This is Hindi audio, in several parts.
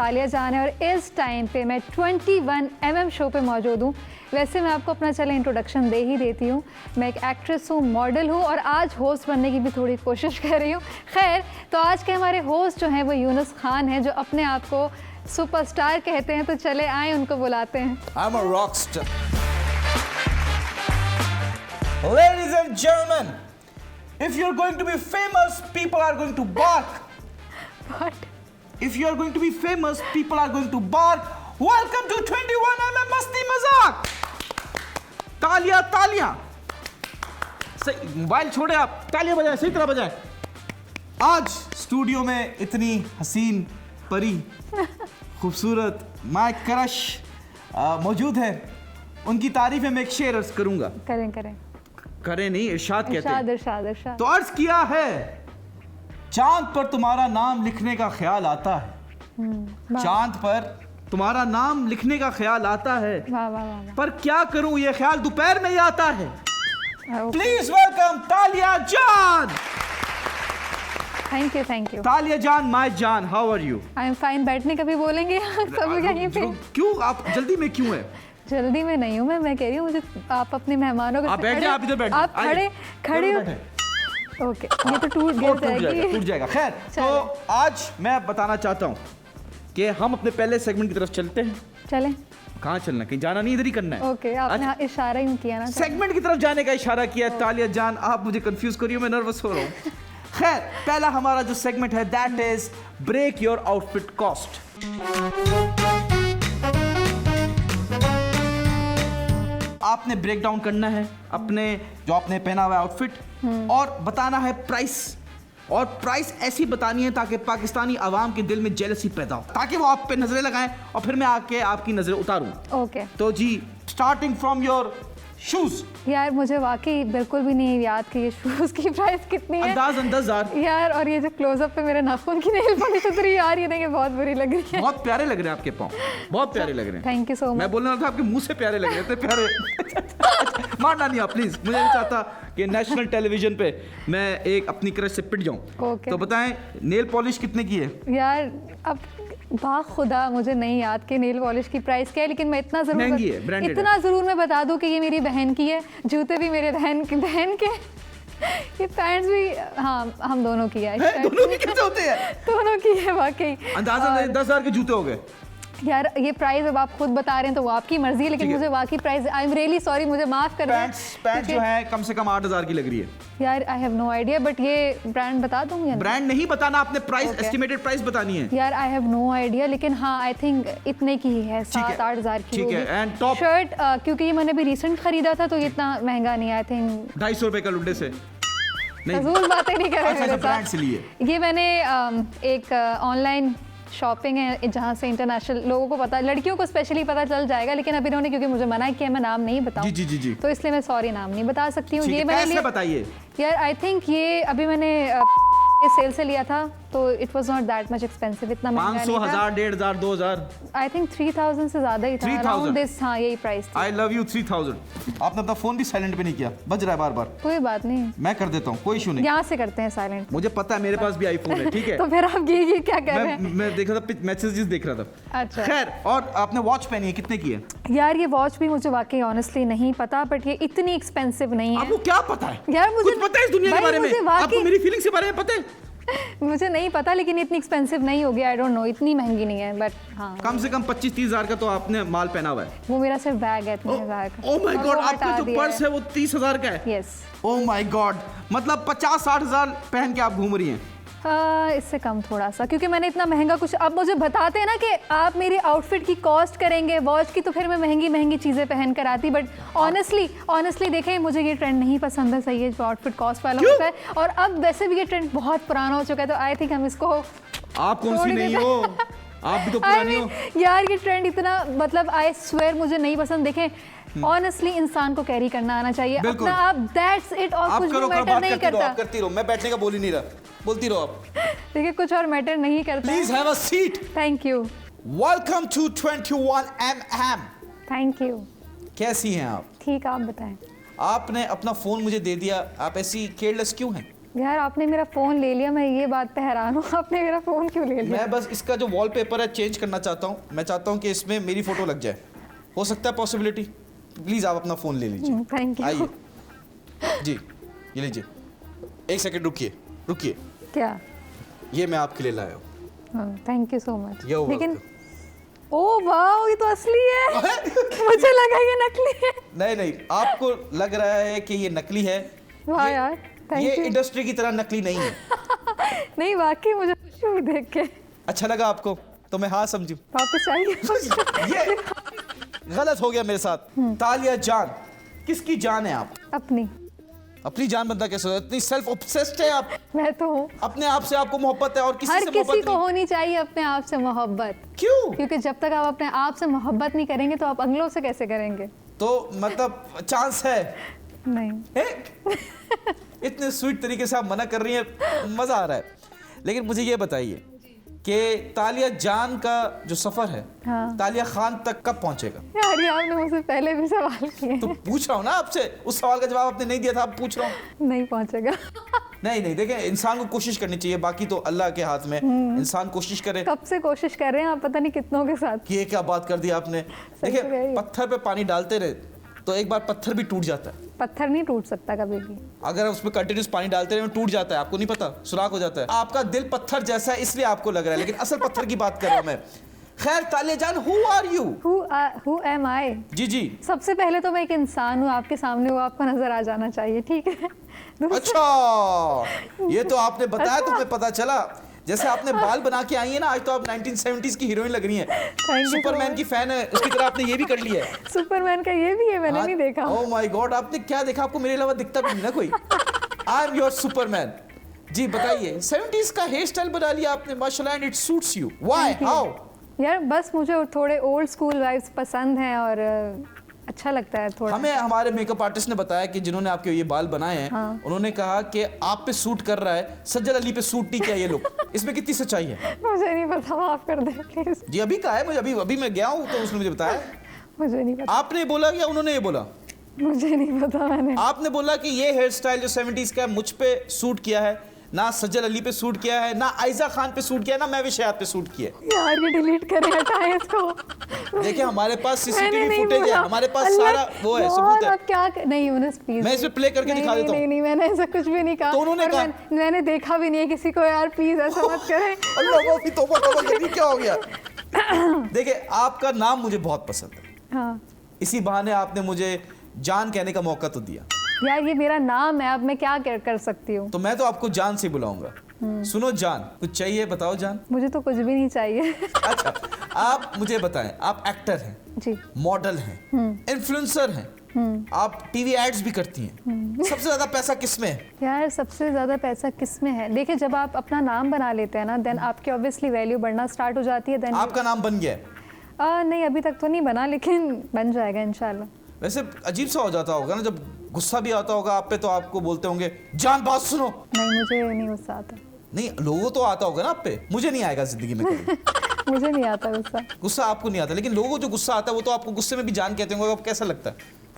तालिया जान है और इस टाइम पे मैं 21mm शो पे मौजूद हूँ। वैसे मैं आपको अपना चले इंट्रोडक्शन दे ही देती हूँ। मैं एक एक्ट्रेस हूँ, मॉडल हूँ और आज होस्ट बनने की भी थोड़ी कोशिश कर रही हूँ। खैर, तो आज के हमारे होस्ट जो हैं वो यूनुस खान हैं, जो अपने आप को सुपरस्टार कहते हैं। तो चले आए उनको बुलाते हैं। I'm a rock star. Ladies and gentlemen, if you're going to be famous, people are going to bark. What? If you're going to be famous, people are going to bark. Welcome to 21mm मस्ती मजाक. तालियां तालियां. सही, मोबाइल छोड़े आप, तालियां बजाएं, सही तरह बजाएं. आज स्टूडियो में इतनी हसीन परी खूबसूरत माय क्रश मौजूद है. उनकी तारीफ में एक शेर अर्ज करूंगा. करें नहीं, इरशाद कहते हैं. इरशाद। तो अर्ज किया है, चांद पर तुम्हारा नाम लिखने का ख्याल आता है. चांद पर तुम्हारा नाम लिखने का ख्याल आता है. वाह वाह वाह। पर क्या करूं, ये ख्याल दोपहर में ही आता है. प्लीज वेलकम तालिया जान. Thank you Talya Jaan, my jaan, how are you? I am fine. बैठने का भी बोलेंगे सब यहीं पे? क्यों आप जल्दी में क्यों है? जल्दी में नहीं हूँ मैं कह रही हूँ मुझे आप अपने मेहमानों के आप बैठ जाए, आप इधर बैठ. आप खड़े हो. ओके, ये तो टूट जाएगा. खैर, तो आज मैं बताना चाहता हूँ कि हम अपने पहले सेगमेंट की तरफ चलते हैं. चलें. कहाँ चलना, कहीं जाना नहीं, इधर ही करना है. ओके, आपने इशारा ही किया ना. सेगमेंट की तरफ जाने का इशारा किया. तालिया जान, आप मुझे कंफ्यूज करिए, मैं नर्वस हो रहा हूँ. खैर, पहला हमारा जो सेगमेंट है that is break your outfit cost. आपने ब्रेक डाउन करना है अपने जो आपने पहना हुआ है आउटफिट और बताना है प्राइस. और प्राइस ऐसी बतानी है ताकि पाकिस्तानी आवाम के दिल में जेलसी पैदा हो, ताकि वो आप पे नजरें लगाएं और फिर मैं आके आपकी नजरें उतारूं. ओके. तो जी, स्टार्टिंग फ्रॉम योर शूज. यार मुझे वाकई बिल्कुल भी नहीं याद कि ये शूज की प्राइस कितनी है. अंदाज यार, और ये जो क्लोजअप पे मेरे नाखून की नेल पॉलिश उतरी यार, ये नहीं, बहुत बुरी लग रही है. बहुत प्यारे लग रहे हैं आपके पाँव, बहुत प्यारे लग रहे हैं. Thank you so much. मैं बोलना था आपके मुंह से प्यारे लग रहे थे. प्यारे मारना नहीं आप प्लीज. मुझे नहीं चाहता कि नेशनल टेलीविजन पे मैं एक अपनी क्रश से पिट जाऊं. तो बताएं, नेल पॉलिश कितने की है? यार अब खुदा मुझे नहीं याद कि नेल पॉलिश की प्राइस क्या है, लेकिन मैं इतना जरूर मैं बता दूं कि ये मेरी बहन की है. जूते भी मेरे बहन के, ये पैंट्स भी हम दोनों की है. दोनों की कैसे होते हैं? दोनों की है वाकई. अंदाजा 10,000 के जूते हो गए. यार ये प्राइस अब आप खुद बता रहे हैं तो वो आपकी मर्जी है, लेकिन मुझे वाकई price, I am really sorry, मुझे माफ कर दें. पैंट्स जो है कम से कम 8,000 की लग रही है. यार I have no idea, but ये ब्रांड बता दूंगी. ब्रांड नहीं बताना आपने, प्राइस एस्टिमेटेड प्राइस बतानी है. यार आई हैव नो आइडिया, लेकिन हाँ आई थिंक इतने की ही है, 7-8 हज़ार की. ठीक है. एंड टॉप शर्ट, क्योंकि ये मैंने भी रिसेंट खरीदा था तो ये इतना महंगा नहीं है. आई थिंक 250 रुपए का लुड्डे से. फजूल बातें नहीं कर रहे. ब्रांड से लिए ये मैंने एक ऑनलाइन शॉपिंग है जहाँ से इंटरनेशनल लोगों को पता, लड़कियों को स्पेशली पता चल जाएगा, लेकिन अभी इन्होंने क्योंकि मुझे मना किया मैं नाम नहीं बताऊं. जी. तो इसलिए मैं सॉरी नाम नहीं बता सकती हूँ. ये मैंने बताइए. यार आई थिंक ये अभी मैंने सेल से लिया था तो it was not that much expensive. इतना महंगा नहीं था. 500, 1000, 1,500, 2,000. आई थिंक 3,000 से ज्यादा ही था. 3,000 दिस, हाँ यही प्राइस थी. I love you 3,000. आपने अपना फोन भी साइलेंट पे नहीं किया, बज रहा है बार-बार. कोई बात नहीं, मैं कर देता हूँ, कोई इशू नहीं. यहाँ से करते हैं साइलेंट. मुझे पता है, मेरे पास भी आईफोन है. ठीक है. तो फिर आप ये क्या कर रहे हैं? मैं देख रहा था, मैसेजेस देख रहा था. अच्छा. खैर, और आपने वॉच पहनी है, कितने की है? यार ये वॉच भी मुझे वाकई ऑनेस्टली नहीं पता, बट ये इतनी एक्सपेंसिव नहीं है. आपको क्या पता है? यार मुझे कुछ पता है इस दुनिया के बारे में? आपको मेरी फीलिंग्स के बारे में पता है? मुझे नहीं पता, लेकिन इतनी एक्सपेंसिव नहीं होगी. आई डोंट नो, इतनी महंगी नहीं है, बट हाँ कम से कम 25-30 हज़ार का तो आपने माल पहना हुआ है. वो मेरा सिर्फ बैग है 30,000 का. ओह माय गॉड, आपका जो पर्स है वो 30,000 का है? यस. ओह माय गॉड, मतलब 50-60 हज़ार पहन के आप घूम रही हैं? इससे कम थोड़ा सा, क्योंकि मैंने इतना महंगा कुछ, अब मुझे बताते हैं ना कि आप मेरी आउटफिट की कॉस्ट करेंगे वॉच की, तो फिर मैं महंगी चीज़ें पहन कर आती. बट ऑनेस्टली देखें, मुझे ये ट्रेंड नहीं पसंद है. सही है, जो आउटफिट कॉस्ट वाला होता है. और अब वैसे भी ये ट्रेंड बहुत पुराना हो चुका है, तो आई थिंक हम इसको. आप कौन सी नहीं हो, आप भी तो पुरानी हो. यार ये ट्रेंड इतना, मतलब आई स्वेयर मुझे नहीं पसंद. देखें, ऑनेस्टली इंसान को कैरी करना आना चाहिए अपना. आप दैट्स इट, और कुछ भी मैटर नहीं करता. करती रहो, मैं बैठने का बोल ही नहीं रहा. बोलती रहो आप. देखिए, कुछ और मैटर नहीं करता. Please have a seat. Thank you. Welcome to 21mm. Thank you. कैसी हैं आप? ठीक, आप बताएं. आपने अपना फोन मुझे दे दिया, आप ऐसी केयरलेस क्यों हैं? यार आपने मेरा फ़ोन ले लिया, मैं ये बात पे हैरान हूँ, आपने मेरा फ़ोन क्यों ले लिया? मैं बस इसका जो वॉलपेपर है चेंज करना चाहता हूँ। मैं चाहता हूँ कि इसमें मेरी फ़ोटो लग जाए। हो सकता है पॉसिबिलिटी? प्लीज़ आप अपना फ़ोन ले लीजिए। Thank you. आइए जी, ये लीजिए। एक सेकंड रुकिए, रुकिए। क्या? ये मैं आपके लिए लाया हूँ। Thank you so much. You're लेकिन welcome। ओ वाह, ये तो असली है। मुझे लगा ये नकली है। नहीं नहीं, आपको लग रहा है कि ये नकली है। वाह ये- यार, थैंक ये यू। इंडस्ट्री की तरह नकली नहीं है। नहीं वाकई मुझे खुशी हुई देख के। अच्छा लगा आपको तो मैं हाँ समझू। वापस आइए। ये गलत हो गया मेरे साथ। तालिया जान, किसकी जान है आप? अपनी। अपनी जान बंदा कैसे हो? इतनी सेल्फ ऑब्सेस्ड है आप। मैं तो हूँ। अपने आप से आपको मोहब्बत है और किसी हर से किसी मोहब्बत को नहीं। होनी चाहिए अपने आप से मोहब्बत, क्यों? क्योंकि जब तक आप अपने आप से मोहब्बत नहीं करेंगे तो आप अगलों से कैसे करेंगे? तो मतलब चांस है? नहीं। है? इतने स्वीट तरीके से आप मना कर रही हैं, मजा आ रहा है। लेकिन मुझे ये बताइए कि तालिया जान का जो सफर है, हाँ। तालिया खान तक कब पहुंचेगा? यार ये आपने मुझसे पहले भी सवाल किए तो हैं। पूछ रहा हूँ ना आपसे, उस सवाल का जवाब आपने नहीं दिया था, अब पूछ रहा हूँ। नहीं पहुंचेगा। नहीं नहीं, देखें इंसान को कोशिश करनी चाहिए, बाकी तो अल्लाह के हाथ में। इंसान कोशिश करे। कब से कोशिश कर रहे हैं आप, पता नहीं कितनों के साथ। ये क्या बात कर दी आपने? सही देखिए है। पत्थर पे पानी डालते रहे तो एक बार पत्थर भी टूट जाता है। पत्थर नहीं टूट सकता कभी भी। अगर उसमें कंटिन्यूस पानी डालते रहे टूट जाता है, आपको नहीं पता, सुराख हो जाता है। आपका दिल पत्थर जैसा है इसलिए आपको लग रहा है, लेकिन असल पत्थर की बात कर रहा हूं मैं। खैर Talia Jaan, who are you? Who am I? जी जी। सबसे पहले तो मैं एक इंसान हूँ आपके सामने, वो आपको नजर आ जाना चाहिए, ठीक है? अच्छा, ये तो आपने बताया तो हमें पता चला। जैसे आपने बाल बना के आई है ना, आज तो आप 1970s की हीरोइन लग रही हैं। you so सुपरमैन की फैन है, उसकी तरह आपने ये भी कर लिया है। सुपरमैन का ये भी है, मैंने नहीं देखा। ओह माय गॉड, आपने क्या देखा? आपको मेरे अलावा दिखता भी नहीं ना कोई। I am your superman. जी बताइए, 70s का हेयर स्टाइल बना लिया आपने, माशाल्लाह, and it suits you. Why? How? यार बस मुझे थोड़े ओल्ड स्कूल वाइब्स पसंद हैं और अच्छा लगता है थोड़ा। हमें हमारे मेकअप आर्टिस्ट ने बताया कि जिन्होंने आपके ये बाल बनाए हैं, हाँ। उन्होंने कहा कि आप पे सूट कर रहा है, सज्जल अली पे सूट नहीं किया ये लुक। इसमें कितनी सच्चाई है? मुझे नहीं पता, माफ कर दे प्लीज। जी अभी कहा है मुझे, अभी मैं गया हूँ तो उसने मुझे बताया। मुझे नहीं पता। आपने बोला या उन्होंने ये बोला? मुझे नहीं पता। मैंने आपने बोला कि ये हेयर स्टाइल जो 70s का मुझ पे सूट किया है, ना सज्जल अली पे सूट किया है, ना आयजा खान पे सूट किया है, ना मैं विषयात पे सूट किया है। यार ये डिलीट करें, हटाएं इसको। देखिए हमारे पास मैंने सीसीटीवी नहीं फुटेज है, बोला। हमारे पास अल्लाह, सारा वो है, यार, सबूत है। आप क्या नहीं यूनुस प्लीज। मैं इसमें प्ले करके दिखा देता हूँ। नहीं, मैंने ऐसा कुछ भी नहीं कहा। तो उन्होंने और कहा। मैंने देखा भी नहीं है किसी को, यार प्लीज ऐसा मत करें। अल्लाह वो भी तौबा तौबा कर दी, क्या हो गया? देखिए आपका नाम मुझे बहुत पसंद है, हाँ इसी बहाने आपने मुझे जान कहने का मौका तो दिया। यार ये मेरा नाम है, अब मैं क्या कर सकती हूँ? तो मैं तो आपको जान से बुलाऊंगा। सुनो जान, कुछ चाहिए बताओ जान। मुझे तो कुछ भी नहीं चाहिए। अच्छा आप मुझे बताएं, आप एक्टर हैं, जी। मॉडल हैं, इन्फ्लुएंसर हैं, आप टीवी एड्स भी करती हैं। सबसे ज्यादा पैसा किसमें है? यार सबसे ज़्यादा पैसा किस में है? देखिए जब आप अपना नाम बना लेते हैं ना, देन आपकी ऑब्वियसली वैल्यू बढ़ना स्टार्ट हो जाती है। देन आपका नाम बन गया है? नहीं अभी तक तो नहीं बना, लेकिन बन जाएगा इंशाल्लाह। वैसे अजीब सा हो जाता होगा ना, जब गुस्सा भी आता होगा आप पे तो आपको बोलते होंगे जान बात सुनो। नहीं मुझे नहीं गुस्सा आता। नहीं लोगों तो आता होगा ना आप पे, मुझे नहीं आएगा जिंदगी में कभी। मुझे नहीं आता गुस्सा। गुस्सा आपको नहीं आता, लेकिन लोगों को जो गुस्सा आता है वो तो आपको गुस्से में भी जान कहते होंगे। आपको कैसा लगता है?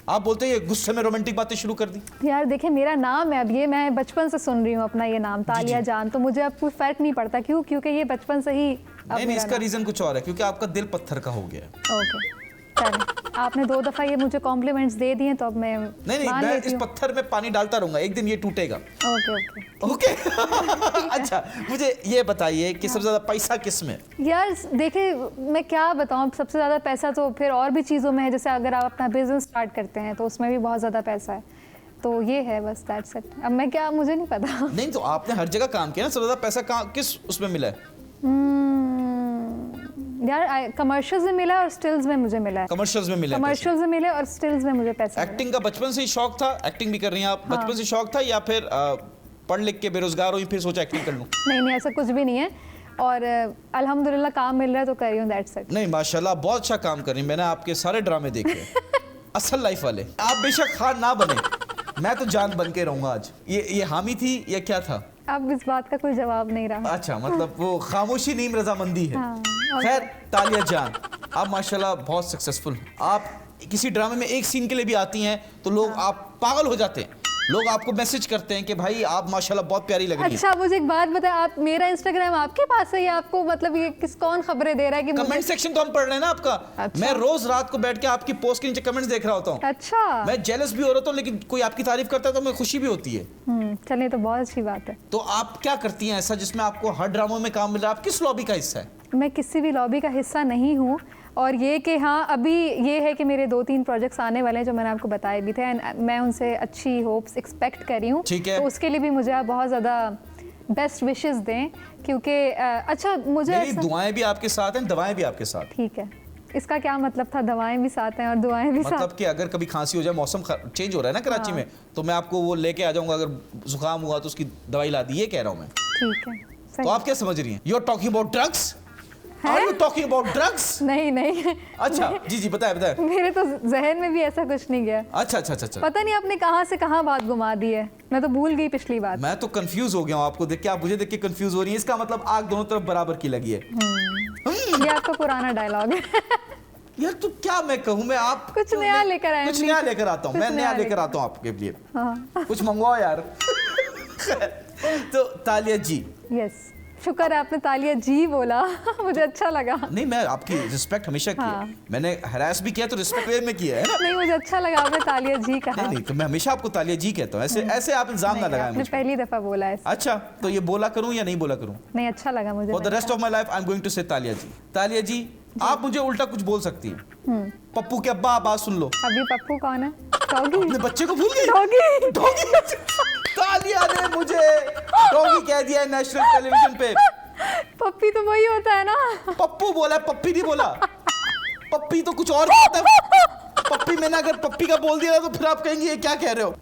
आप बोलते हैं ये गुस्से में रोमांटिक बातें शुरू कर दी। यार देखिए मेरा नाम है, अब ये मैं बचपन से सुन रही हूँ अपना ये नाम तालिया जान, तो मुझे अब कोई फर्क नहीं पड़ता। क्यों? क्योंकि ये बचपन से ही नहीं इसका रीजन कुछ और है, क्योंकि आपका दिल पत्थर का हो गया है। ओके चलो, आपने 2 दफा ये मुझे कॉम्प्लीमेंट्स दे दिए तो अब मैं नहीं मान मैं लेती इस हूँ। पत्थर में पानी डालता रहूंगा, एक दिन ये टूटेगा। Okay okay. अच्छा मुझे ये बताइए कि सबसे ज्यादा पैसा किस में? यार देखिए मैं क्या बताऊँ, सबसे ज़्यादा पैसा तो फिर और भी चीज़ों में है। जैसे अगर आप अपना बिजनेस स्टार्ट करते हैं तो उसमें भी बहुत ज़्यादा पैसा है, तो ये है बस, दैट्स इट। अब मैं क्या, मुझे नहीं पता। नहीं तो आपने हर जगह काम किया ना, सबसे ज्यादा पैसा कहाँ किस उसमें मिला है? यार कमर्शियल्स में मिला और स्टिल्स में मुझे मिला है। कमर्शियल्स में मिला है? कमर्शियल्स में मिले और स्टिल्स में मुझे पैसा मिला। एक्टिंग का बचपन से ही शौक था? एक्टिंग भी कर रही हैं आप? बचपन से शौक था या फिर पढ़ लिख के बेरोजगार हुई फिर सोचा एक्टिंग कर लूं? नहीं ऐसा कुछ भी नहीं है, और अल्हम्दुलिल्लाह काम मिल रहा है तो कर रही हूँ, दैट्स इट। नहीं माशाल्लाह बहुत अच्छा काम कर रही हैं, मैंने आपके सारे ड्रामे देखे असल लाइफ वाले। आप बेशक खान ना बने, मैं तो जान बन के रहूंगा आज। ये हामी थी या क्या था? अब इस बात का कोई जवाब नहीं रहा। अच्छा मतलब वो खामोशी नीम रजामंदी है। हाँ, खैर तालिया जान, आप माशाल्लाह बहुत सक्सेसफुल हैं। आप किसी ड्रामे में एक सीन के लिए भी आती हैं तो लोग आप पागल हो जाते हैं लोग आपको मैसेज करते हैं कि भाई आप माशाल्लाह बहुत प्यारी लग रही है। अच्छा मुझे एक बात बताएं, आप मेरा इंस्टाग्राम आपके पास है या आपको मतलब ये कौन खबरें दे रहा है कि कमेंट सेक्शन तो हम पढ़ रहे हैं ना आपका। अच्छा। मैं रोज रात को बैठ के आपकी पोस्ट के नीचे कमेंट्स देख रहा होता हूँ। अच्छा मैं जेलस भी हो रहा हूँ, लेकिन कोई आपकी तारीफ करता है तो मुझे खुशी भी होती है। चलिए तो बहुत अच्छी बात है। तो आप क्या करती हैं ऐसा जिसमें आपको हर ड्रामों में काम मिल रहा है? आप किस लॉबी का हिस्सा है? मैं किसी भी लॉबी का हिस्सा नहीं हूँ, और ये कि हाँ अभी ये है कि मेरे 2-3 प्रोजेक्ट्स आने वाले हैं जो मैंने आपको बताए भी थे, एंड मैं उनसे अच्छी होप्स एक्सपेक्ट कर रही हूँ। ठीक है। तो उसके लिए भी मुझे आप बहुत ज़्यादा बेस्ट विशेस दें, क्योंकि अच्छा मुझे मेरी दुआएं भी आपके साथ हैं, दवाएं भी आपके साथ। ठीक है, इसका क्या मतलब था? दवाएं भी साथ हैं और दुआएं भी साथ। मतलब कि अगर कभी खांसी हो जाए, मौसम चेंज हो रहा है ना कराची में, तो मैं आपको वो लेके आ जाऊंगा। अगर जुकाम हुआ तो उसकी दवाई ला दी, ये कह रहा हूँ मैं। ठीक है, तो सही। आप क्या समझ रही हैं? You are talking about drugs? Are you talking about drugs? नहीं नहीं अच्छा जी जी, बताए बताए। मेरे तो जहन में भी ऐसा कुछ नहीं गया। अच्छा अच्छा अच्छा अच्छा। पता नहीं आपने कहाँ से कहाँ बात घुमा दी है, मैं तो भूल गई पिछली बात। मैं तो कंफ्यूज हो गया हूँ आपको देख के, आप मुझे देख के कंफ्यूज हो रही हैं। इसका मतलब आग दोनों तरफ बराबर की लगी है। ये आपका पुराना डायलॉग है। यार तो क्या मैं कहूँ, मैं आप कुछ नया लेकर आए। कुछ नया लेकर आता हूँ, मैं नया लेकर आता हूँ आपके लिए। कुछ मंगवाओ यार। तो तालिया जी। यस, शुक्र है आपने तालिया जी बोला। मुझे अच्छा लगा। नहीं, मैं आपकी रिस्पेक्ट हमेशा की है। मैंने हरास भी किया तो रिस्पेक्ट वे में किया है ना। नहीं, मुझे अच्छा लगा आपने तालिया जी कहा। नहीं तो मैं हमेशा आपको तालिया जी कहता हूँ। ऐसे ऐसे आप इल्जाम ना लगाएं आपने मुझ पे। पहली दफा बोला है। अच्छा, तो ये बोला करूँ या नहीं बोला करूँ? नहीं, अच्छा लगा मुझे। For the rest of my life I am going to say Talia जी। तालिया जी, आप मुझे उल्टा कुछ बोल सकती हैं। पप्पू के अब्बा बात सुन लो। अभी पप्पू कौन है? डॉगी। अपने बच्चे को भूल गई? डॉगी। डॉगी। तालिया ने मुझे डॉगी कह दिया है नेशनल टेलीविजन पे। पप्पी तो वही होता है ना। पप्पू बोला, पप्पी नहीं बोला। पप्पी तो कुछ और होता है। पप्पी, मैंने अगर पप्पी का बोल दिया तो फिर आप कहेंगे ये क्या कह रहे हो?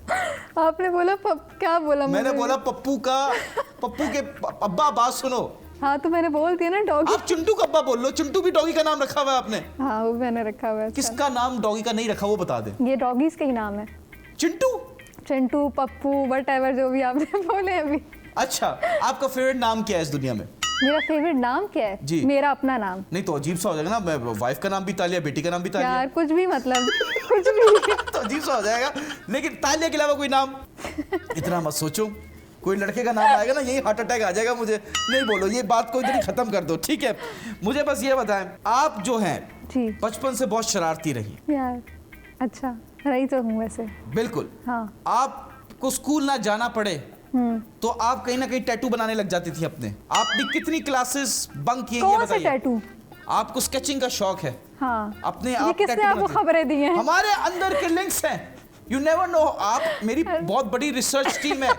आपने बोला क्या बोला? मैंने बोला पप्पू के अब्बा बात सुनो। हाँ तो मैंने बोल दिया ना डॉगी। आप चिंटू का अब्बा बोल लो। चिंटू भी डॉगी का नाम रखा हुआ है आपने। हाँ वो मैंने रखा हुआ है। किसका नाम डॉगी का नहीं रखा वो बता दे। ये डॉगीज का ही नाम है। चिंटू, चिंटू, पप्पू, व्हाटएवर जो भी आपने बोले अभी। अच्छा, आपका फेवरेट नाम क्या है इस दुनिया में? मेरा फेवरेट नाम क्या है? जी। मेरा अपना नाम। नहीं तो अजीब सा हो जाएगा ना, मैं वाइफ का नाम भी तालिया, बेटी का नाम भी तालिया। यार कुछ भी मतलब कुछ भी। तो अजीब सा हो जाएगा। लेकिन तालिया के अलावा कोई नाम? इतना मत सोचो, कोई लड़के का नाम आएगा ना यही हार्ट अटैक आ जाएगा मुझे। नहीं बोलो, ये बात को इधर ही खत्म कर दो, ठीक है? मुझे बस ये बताएं, आप जो हैं जी बचपन से बहुत शरारती रही। यार अच्छा रही तो हूँ वैसे। बिल्कुल। हाँ। आपको स्कूल ना जाना पड़े तो आप कहीं ना कहीं टैटू बनाने लग जाती थी अपने। आपने कितनी क्लासेस बंक किए ये कौन से बताइए। टैटू? आपको स्केचिंग का शौक है। हाँ। अपने ये आप किसने टैटू आपको बनाती हैं। खबरें दी हैं? हमारे अंदर के लिंक्स हैं, यू नेवर नो। आप मेरी बहुत बड़ी रिसर्च टीम है।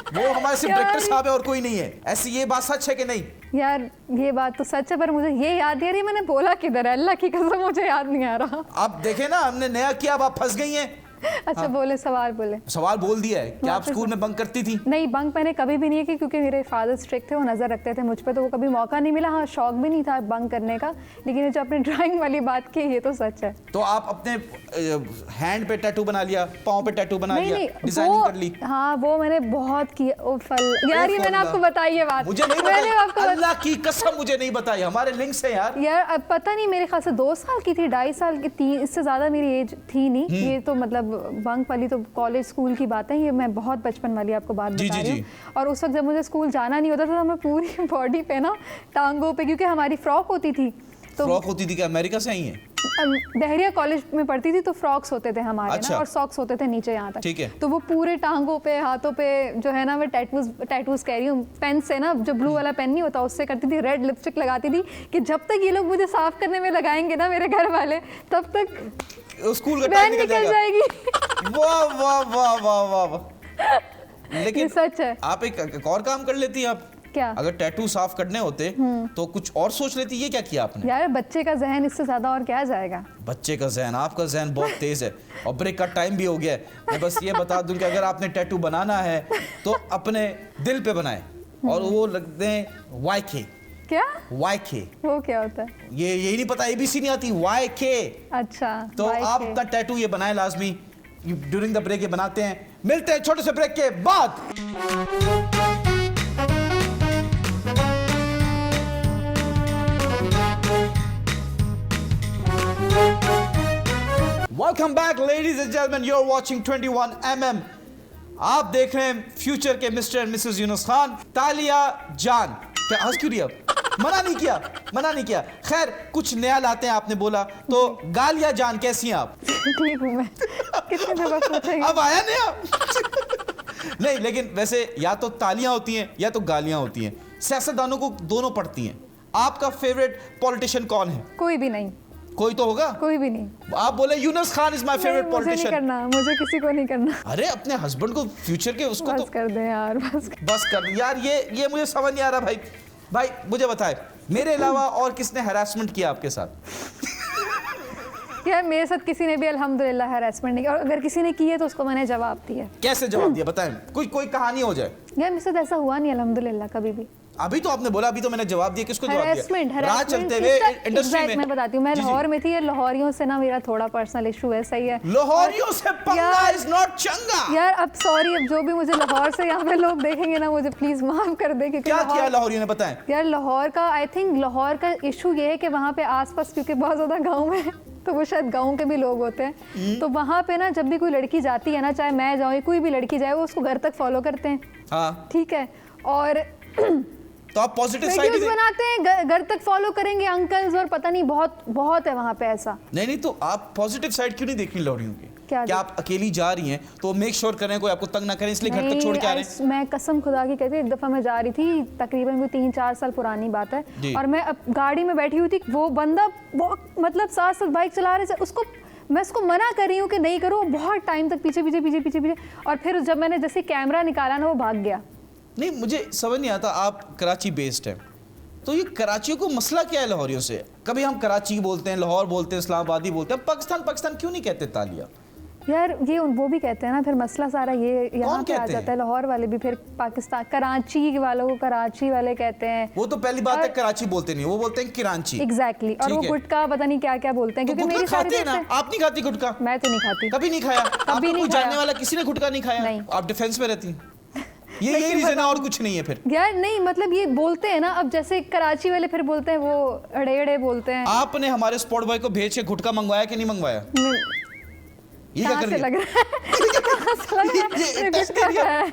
वो हमारे सिर्फ डायरेक्टर साहब है और कोई नहीं है। ऐसी ये बात सच है कि नहीं? यार ये बात तो सच है, पर मुझे ये याद नहीं आ रही मैंने बोला किधर है। अल्लाह की कसम मुझे याद नहीं आ रहा। आप देखे ना, हमने नया किया, अब आप फंस गई हैं। अच्छा बोले, सवाल बोले। सवाल बोल दिया है कि आप वापस स्कूल में बंक करती थी। नहीं, बंक मैंने कभी भी नहीं किया क्योंकि मेरे फादर स्ट्रिक्ट थे, वो नज़र रखते थे मुझ पे, तो वो कभी मौका नहीं मिला। हाँ, शौक भी नहीं था बंक करने का। लेकिन ये जो आपने ड्राइंग वाली बात की ये तो सच है। तो आप अपने हैंड पे टैटू बना लिया, पाँव पे टैटू बना नहीं लिया, नहीं डिजाइनिंग कर ली? हाँ वो मैंने बहुत किया। ओ फल यार, ये मैंने आपको बताई है बात। मुझे नहीं मैंने बताई, आपको अल्लाह की कसम मुझे नहीं बताई। हमारे लिंक्स है यार। यार अब पता नहीं, मेरे ख्याल से 2 साल की थी, 2.5 साल की, 3, इससे ज़्यादा मेरी एज थी नहीं। ये तो मतलब बंक वाली तो कॉलेज स्कूल की बात है। ये मैं बहुत बचपन वाली आपको बात जी, बता जी, रही हूँ। और उस वक्त जब मुझे स्कूल जाना नहीं होता था तो मैं पूरी बॉडी पे ना, टांगों पे, क्योंकि हमारी फ्रॉक होती थी तो फ्रॉक होती थी। क्या अमेरिका से आई है? बहरिया कॉलेज में पढ़ती थी तो फ्रॉक्स होते थे हमारे अच्छा। ना, और सॉक्स होते थे नीचे यहाँ तक। ठीक है। तो वो पूरे टांगों पे, हाथों पे जो है ना, मैं टैटूज कह रही हूँ, पेन से ना, जो ब्लू वाला पेन नहीं होता उससे करती थी। रेड लिपस्टिक लगाती थी कि जब तक ये लोग मुझे साफ करने में लगाएंगे ना मेरे घर वाले, तब तक स्कूल का वैन टाइम निकल जाएगी। वाह वाह वाह वाह वाह वाह। लेकिन ये सच है। आप एक और काम कर लेती हैं। आप क्या? अगर टैटू साफ करने होते तो कुछ और सोच लेती। ये क्या किया आपने? यार बच्चे का जहन इससे ज्यादा और क्या जाएगा? बच्चे का जहन, आपका जहन बहुत तेज है। और ब्रेक का टाइम भी हो गया है। मैं बस ये बता दूं कि अगर आपने टैटू बनाना है तो अपने दिल पे बनाए, और वो लगते हैं YK। क्या? YK वो क्या होता है? ये यही नहीं पता, ABC नहीं आती, YK। अच्छा तो आप अपना टैटू ये बनाए लाजमी। ड्यूरिंग द ब्रेक ये बनाते हैं। मिलते हैं छोटे से ब्रेक के बाद। Welcome back, ladies and gentlemen. You're watching 21mm. आप देख रहे हैं फ्यूचर के mister and missus Yunus Khan. Talia जान, क्या हंस क्यों रही अब? मना नहीं किया। खैर, कुछ नया लाते हैं आपने बोला, तो गालिया जान कैसी हैं आप? ठीक हूँ मैं। कितने दफा पूछेंगे? अब आया नया। नहीं, लेकिन वैसे या तो तालियां होती हैं या तो गालियां होती हैं। सियासतदानों को दोनों पड़ती हैं। आपका फेवरेट पॉलिटिशियन कौन है? कोई भी नहीं। कोई तो होगा। कोई भी नहीं। आप बोले Yunus Khan is my favourite politician. मुझे नहीं करना, मुझे किसी को नहीं करना। अरे अपने हस्बैंड को फ्यूचर के उसको बस तो कर दे यार, बस कर यार। ये मुझे समझ नहीं आ रहा भाई मुझे बताए, मेरे अलावा और किसने हैरेसमेंट किया आपके साथ? यार मेरे साथ किसी ने भी अल्हम्दुलिल्लाह हैरेसमेंट नहीं किया, और अगर किसी ने की है तो उसको मैंने जवाब दिया। कैसे जवाब दिया बताएं? कोई कहानी हो जाए। यार मेरे साथ ऐसा हुआ नहीं अल्हम्दुलिल्लाह कभी भी। अभी तो आपने बोला, अभी तो मैंने जवाब दिया। किसको जवाब दिया? राह चलते हुए इंडस्ट्री में। मैं बताती हूँ, मैं लाहौर में थी। लाहौरियों से ना मेरा थोड़ा पर्सनल इशू है, सही है। लाहौरियों से पंगा इज नॉट चंगा। यार अब सॉरी, अब जो भी मुझे लाहौर से यहाँ पे लोग देखेंगे ना, मुझे प्लीज माफ कर दे। क्योंकि क्या किया लाहौरियों ने बताएं? यार लाहौर का आई थिंक लाहौर का इशू ये है कि वहाँ पे आसपास, क्योंकि बहुत ज्यादा गाँव में, तो वो शायद गाँव के भी लोग होते हैं, तो वहाँ पे ना जब भी कोई लड़की जाती है ना, चाहे मैं जाऊँ या कोई भी लड़की जाए, वो उसको घर तक फॉलो करते हैं। हाँ ठीक है, और तो आप पॉजिटिव साइड बनाते हैं, घर तक फॉलो करेंगे अंकल्स, और पता नहीं बहुत है वहाँ पे ऐसा। नहीं, तो आप पॉजिटिव साइड क्यों नहीं देख रही लाहौरियों की? क्या आप अकेली जा रही हैं तो मेक श्योर करें कोई आपको तंग ना करे, इसलिए घर तक छोड़ के आ रहे हैं? मैं कसम खुदा की कहती हूँ, एक दफा मैं जा रही थी, तकरीबन 3-4 साल पुरानी बात है, और मैं अब गाड़ी में बैठी हुई थी, वो बंदा मतलब साथ बाइक चला रहे थे, मैं उसको मना कर रही हूँ कि नहीं करो, बहुत टाइम तक पीछे, और फिर जब मैंने जैसे कैमरा निकाला ना, वो भाग गया। नहीं, मुझे समझ नहीं आता, आप कराची बेस्ड हैं, तो ये कराचियों को मसला क्या है लाहौरियों से? कभी हम कराची बोलते हैं, लाहौर बोलते हैं, इस्लामाबादी बोलते हैं, पाकिस्तान क्यों नहीं कहते तालिया? यार ये वो भी कहते हैं ना, फिर मसला सारा ये यहाँ पे आ जाता है। लाहौर वाले भी फिर पाकिस्तान, कराची वालों को कराची वाले कहते हैं। वो तो पहली बात है, कराची बोलते नहीं, वो बोलते हैं कराची। एग्जैक्टली, और वो गुटका पता नहीं क्या बोलते हैं, क्योंकि मेरी खाते हैं ना। आप नहीं खाती गुटका? मैं तो नहीं खाती, कभी नहीं खाया। कभी नहीं जानने वाला किसी ने गुटका नहीं खाया? आप डिफेंस में रहती हैं, ये रीजन है और कुछ नहीं है फिर? यार नहीं, मतलब ये बोलते हैं ना, अब जैसे कराची वाले फिर बोलते हैं, वो अड़े बोलते हैं। आपने हमारे स्पॉट बॉय को भेज के गुटका मंगवाया कि नहीं मंगवाया? ये क्या कर लग रहा है?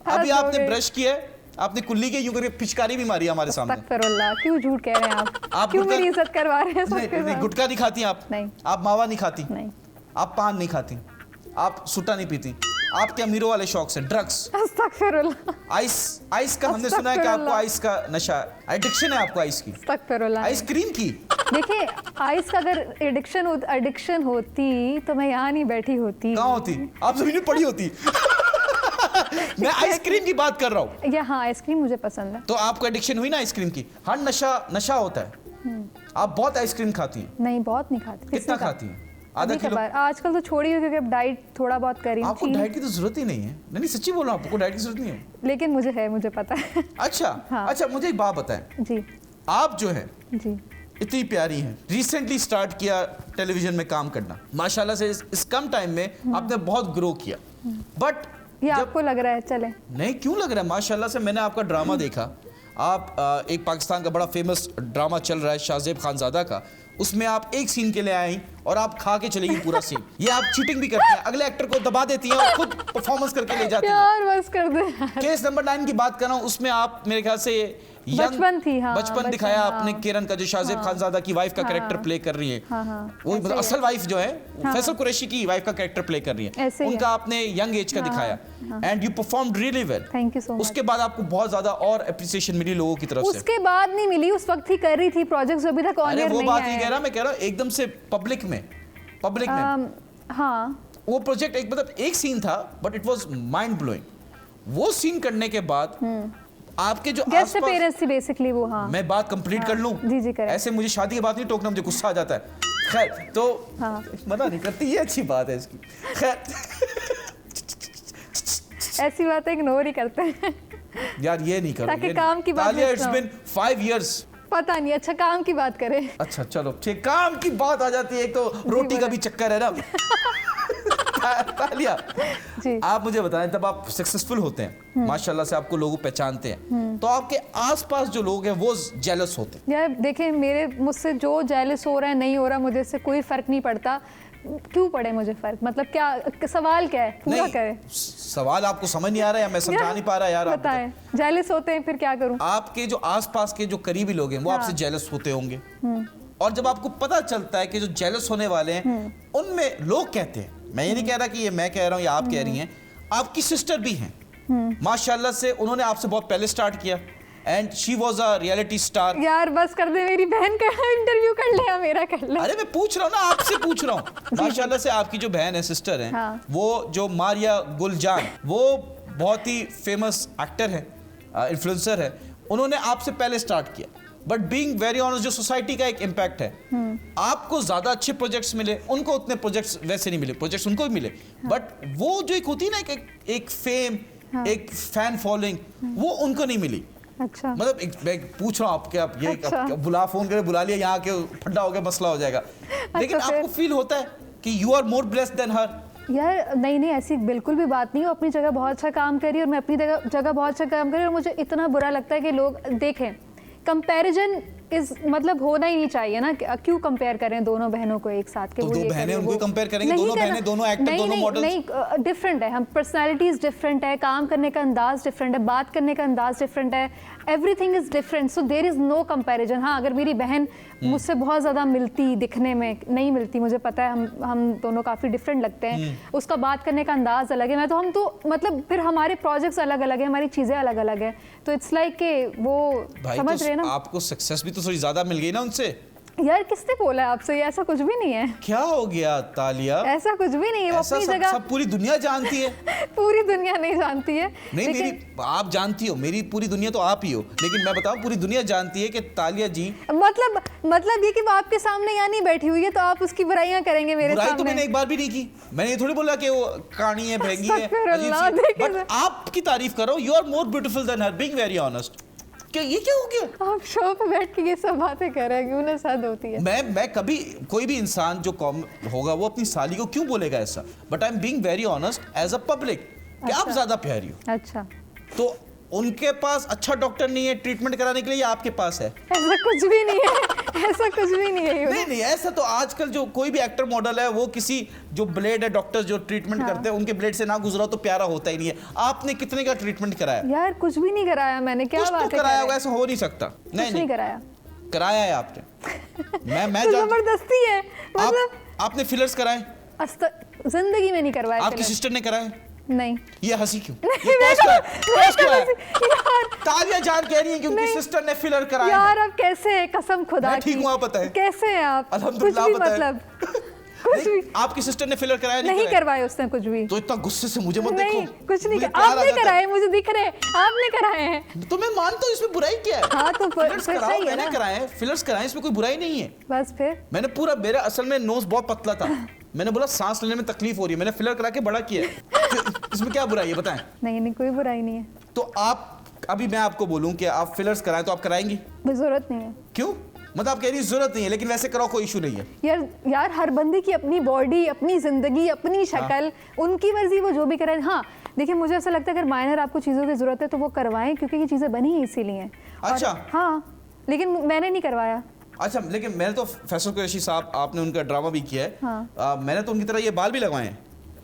अभी आपने ब्रश किया, आपने कुल्ली के यूं करके पिचकारी भी मारी हमारे सामने। अस्तगफिरुल्लाह, क्यों झूठ कह रहे हैं आप क्यों मेरी इज्जत करवा रहे हैं? नहीं, गुटखा नहीं खाती आप? नहीं। आप मावा नहीं खाती? नहीं। आप पान नहीं खाती? आप सुट्टा नहीं पीती? आपके अमीरों वाले शौक से ड्रग्स, आइस का हमने सुना है कि आपको आइस का नशा, एडिक्शन है आपको आइस की, आइसक्रीम की। देखिए, आइस का अगर एडिक्शन होती तो मैं यहाँ नहीं बैठी होती। कहाँ होती? आप सभी ने पढ़ी होती। मैं आइसक्रीम की बात कर रहा हूँ। हाँ, आइसक्रीम मुझे पसंद है। तो आपको एडिक्शन हुई ना आइसक्रीम की? हर नशा होता है। आप बहुत आइसक्रीम खाती हैं? नहीं, बहुत नहीं खाती। कितना खाती हैं? आधा किलो? आजकल तो छोड़ी हुई, क्योंकि अब डाइट थोड़ा बहुत करी। आपको डाइट की तो जरूरत ही नहीं है। नहीं, सच्ची बोल रहा हूँ, आपको डाइट की जरूरत नहीं है। लेकिन मुझे है, मुझे पता है। अच्छा, हाँ। अच्छा, मुझे एक बात बताएं जी। आप जो है जी इतनी प्यारी हैं, रिसेंटली स्टार्ट किया टेलीविजन में काम करना, माशाल्लाह से इस कम टाइम में आपने बहुत ग्रो किया, बट ये आपको लग रहा है चले? नहीं, क्यों लग रहा है? माशाल्लाह से मैंने आपका ड्रामा देखा। आप एक पाकिस्तान का बड़ा फेमस ड्रामा चल रहा है शाहजेब खानजादा का, उसमें आप एक सीन के लिए आई और आप खा के चलेगी पूरा सीन। ये आप चीटिंग भी करती हैं, अगले एक्टर को दबा देती हैं और खुद परफॉर्मेंस करके ले जाती हैं। यार बस कर दे। केस नंबर 9 की बात कर रहा हूँ, उसमें आप मेरे ख्याल से बचपन थी, हाँ, बचपन दिखाया आपने किरण का, जो शाहजेब खानजादा की वाइफ का कैरेक्टर प्ले कर रही है। वो असल वाइफ जो है फैसल कुरैशी की वाइफ का कैरेक्टर प्ले कर रही है, उनका आपने यंग एज का दिखाया, and you performed really well. Thank you so much. उसके बाद आपको बहुत ज्यादा और अप्रिसिएशन मिली लोगों की तरफ से? उसके बाद नहीं मिली, उस वक्त ही कर रही थी प्रोजेक्ट्स, अभी तक ऑन एयर नहीं आया। वो बात नहीं कह रहा, मैं कह रहा हूं एकदम से पब्लिक में हाँ, वो प्रोजेक्ट एक मतलब एक सीन था, but it was mind blowing. वो सीन करने के बाद आपके जो गेस्ट अपीयरेंस थी बेसिकली वो, हाँ। मैं बात कंप्लीट कर लूं? जी जी करें। ऐसे मुझे शादी की बात नहीं टोकना, मुझे गुस्सा आ जाता है। खैर, तो हाँ। मना नहीं करती, ये अच्छी बात है इसकी। खैर, ऐसी बातें इग्नोर ही करते हैं यार, ये नहीं करो ताकि काम की बात। It's been 5 years. पता नहीं, अच्छा काम की बात करें। अच्छा चलो ठीक, काम की बात आ जाती है, एक तो रोटी का भी चक्कर है ना। तालिया जी, आप मुझे बताएं, तब आप सक्सेसफुल होते हैं, माशाल्लाह से आपको लोग पहचानते हैं, तो आपके आसपास जो लोग हैं वो जेलस होते हैं? यार देखिए, मुझसे जो जेलस हो रहा है नहीं हो रहा, मुझे इससे कोई फर्क नहीं पड़ता। क्यों पड़े मुझे फर्क? मतलब क्या सवाल क्या है? पूरा करें। सवाल आपको समझ नहीं आ रहा है या मैं समझा नहीं पा रहा यार? आप बताएं, जेलस होते हैं फिर क्या करूं? आपके जो आसपास के जो करीबी लोग हैं वो आपसे जेलस होते होंगे, और जब आपको पता चलता है कि जो जेलस होने वाले हैं उनमें लोग कहते हैं, मैं ये नहीं कह रहा कि ये मैं कह रहा हूँ या आप कह रही हैं, आपकी सिस्टर भी हैं माशाल्लाह से, उन्होंने आपसे बहुत पहले स्टार्ट किया and she was a reality star. यार बस कर दे, मेरी बहन का इंटरव्यू कर ले या मेरा कर ले। अरे मैं पूछ रहा हूँ ना, आपसे पूछ रहा हूँ। माशाल्लाह से आपकी जो बहन है, सिस्टर है, हाँ। वो जो मारिया गुलजान, वो बहुत ही फेमस एक्टर है, इन्फ्लुएंसर है, उन्होंने आपसे पहले स्टार्ट किया। बट बीइंग वेरी ऑनेस्ट, जो सोसाइटी का एक इम्पैक्ट है, आपको ज्यादा अच्छे प्रोजेक्ट्स मिले, उनको उतने प्रोजेक्ट्स वैसे नहीं मिले, प्रोजेक्ट्स उनको भी मिले, बट वो जो एक होती है ना एक फेम, एक फैन फॉलोइंग, वो उनको नहीं मिली। अच्छा, मतलब मैं पूछ रहा हूँ आपके, आप ये अच्छा। बुला फोन करे, बुला लिया यहाँ के, ठंडा हो गया, मसला हो जाएगा। लेकिन फिर? आपको फील होता है कि you are more blessed than her? यार नहीं नहीं, ऐसी बिल्कुल भी बात नहीं है। वो अपनी जगह बहुत अच्छा काम कर रही है और मैं अपनी जगह बहुत अच्छा काम कर रही हूँ, और मुझे इतना बुरा लगता है कि लोग देखें, कंपैरिजन इज मतलब होना ही नहीं चाहिए ना। क्यों कंपेयर करें दोनों बहनों को एक साथ के? तो वो दो ये बहनें करें, उनको वो- कंपेयर करेंगे, नहीं दोनों करना। बहनें, दोनों एक्टर, दोनों मॉडल्स? नहीं, डिफरेंट है, हम पर्सनालिटीज डिफरेंट है, काम करने का अंदाज डिफरेंट है, बात करने का अंदाज डिफरेंट है, everything is different, so there is no comparison. हाँ, अगर मेरी बहन मुझसे बहुत ज़्यादा मिलती, दिखने में नहीं मिलती, मुझे पता है हम दोनों काफ़ी डिफरेंट लगते हैं, उसका बात करने का अंदाज अलग है, हम तो मतलब फिर हमारे प्रोजेक्ट्स अलग अलग हैं, हमारी चीज़ें अलग अलग हैं, तो इट्स लाइक कि वो भाई समझ तो रहे ना। आपको सक्सेस भी तो थोड़ी ज्यादा मिल गई ना उनसे। यार किसने बोला है आपसे? ये ऐसा कुछ भी नहीं है, क्या हो गया तालिया? ऐसा कुछ भी नहीं है, वो ऐसा अपनी सब, जगह सब पूरी दुनिया जानती है। पूरी दुनिया नहीं जानती है। नहीं, लेकिन- मेरी आप जानती हो, मेरी पूरी दुनिया तो आप ही हो, लेकिन मैं बताऊं पूरी दुनिया जानती है कि तालिया जी, मतलब ये कि वो आपके सामने यहाँ नहीं बैठी हुई है तो आप उसकी बुराइयां करेंगे मेरे बुराई तो सामने। मैंने एक बार भी नहीं की। मैंने ये थोड़ी बोला कि वो कानी है, भेंगी है, अस्तगफिरुल्लाह, देखे बट आपकी तारीफ करो, you are more beautiful than her, being very honest. क्या ये क्या हो गया? आप शो पे बैठ के ये सब बातें कर रहे हैं, क्यों ना हद होती है। मैं कभी, कोई भी इंसान जो कॉम होगा वो अपनी साली को क्यों बोलेगा ऐसा? But I am being very honest as a public कि आप ज्यादा प्यारी हो। अच्छा, तो उनके पास अच्छा डॉक्टर नहीं है ट्रीटमेंट कराने के लिए, या आपके पास है? ऐसा कुछ भी नहीं है, ऐसा कुछ भी नहीं है। नहीं नहीं, ऐसा तो आजकल जो कोई भी एक्टर मॉडल है, वो किसी जो ब्लेड है, डॉक्टर जो ट्रीटमेंट करते हैं, उनके ब्लेड से ना गुजरा तो प्यारा होता ही नहीं है। आपने कितने का ट्रीटमेंट कराया? यार कुछ भी नहीं कराया मैंने, क्या कुछ बात तो है? कराया होगा, ऐसा हो नहीं सकता। नहीं कराया, कराया है आपने। मैं तो जानता- जबरदस्ती है मतलब। आपने फिलर्स कराए? जिंदगी में नहीं करवाया। आपकी सिस्टर ने कराए? नहीं। ये हंसी क्यों? नहीं, ये पॉज क्यों है? पॉज क्यों है? यार तालिया जान कह रही है कि उनकी नहीं। सिस्टर ने फिलर कराए। यार आप कैसे हैं? कसम खुदा मैं ठीक हूँ, आप बताएं। कैसे हैं आप? कुछ अल्हम्दुलिल्लाह, भी बताएं। मतलब कुछ नहीं, भी आपकी सिस्टर ने फिलर कराया? नहीं करवाए उसने कुछ भी। तो इतना गुस्से से मुझे मत नहीं, देखो। कुछ नहीं मुझे कर, प्यार आ आपने जाता है। कराए, मुझे दिख रहे हैं आपने कराए हैं। तो मैं मानता हूँ, इसमें बुराई क्या है? हाँ तो फिलर्स फिर कराओ, सही है मैंने ना। कराए हैं, फिलर्स कराए, इसमें कोई बुराई नहीं है। बस फिर मैंने पूरा, मेरा असल में नोज बहुत पतला था, मैंने बोला सांस लेने में तकलीफ हो रही है, मैंने फिलर करा के बड़ा किया है। तो इसमें क्या बुराई है बताएं? नहीं नहीं, कोई बुराई नहीं है। तो आप, अभी मैं आपको बोलूं कि आप फिलर्स कराएं तो आप कराएंगी? जरूरत नहीं है। क्यों? मतलब आप कह रही जरूरत नहीं है, लेकिन वैसे कराओ, कोई इशू नहीं है। यार हर बंदे की अपनी बॉडी, अपनी जिंदगी, अपनी शक्ल, उनकी मर्जी, वो जो भी कराए। हाँ देखिए, मुझे ऐसा लगता है अगर माइनर आपको चीज़ों की ज़रूरत है तो वो करवाएं, क्योंकि ये चीज़ें बनी ही इसीलिए हैं। अच्छा। हाँ, लेकिन मैंने नहीं करवाया। अच्छा, लेकिन मैंने तो फैसल कुरैशी साहब, आपने उनका ड्रामा भी किया है। हाँ। मैंने तो उनकी तरह ये बाल भी लगवाए हैं।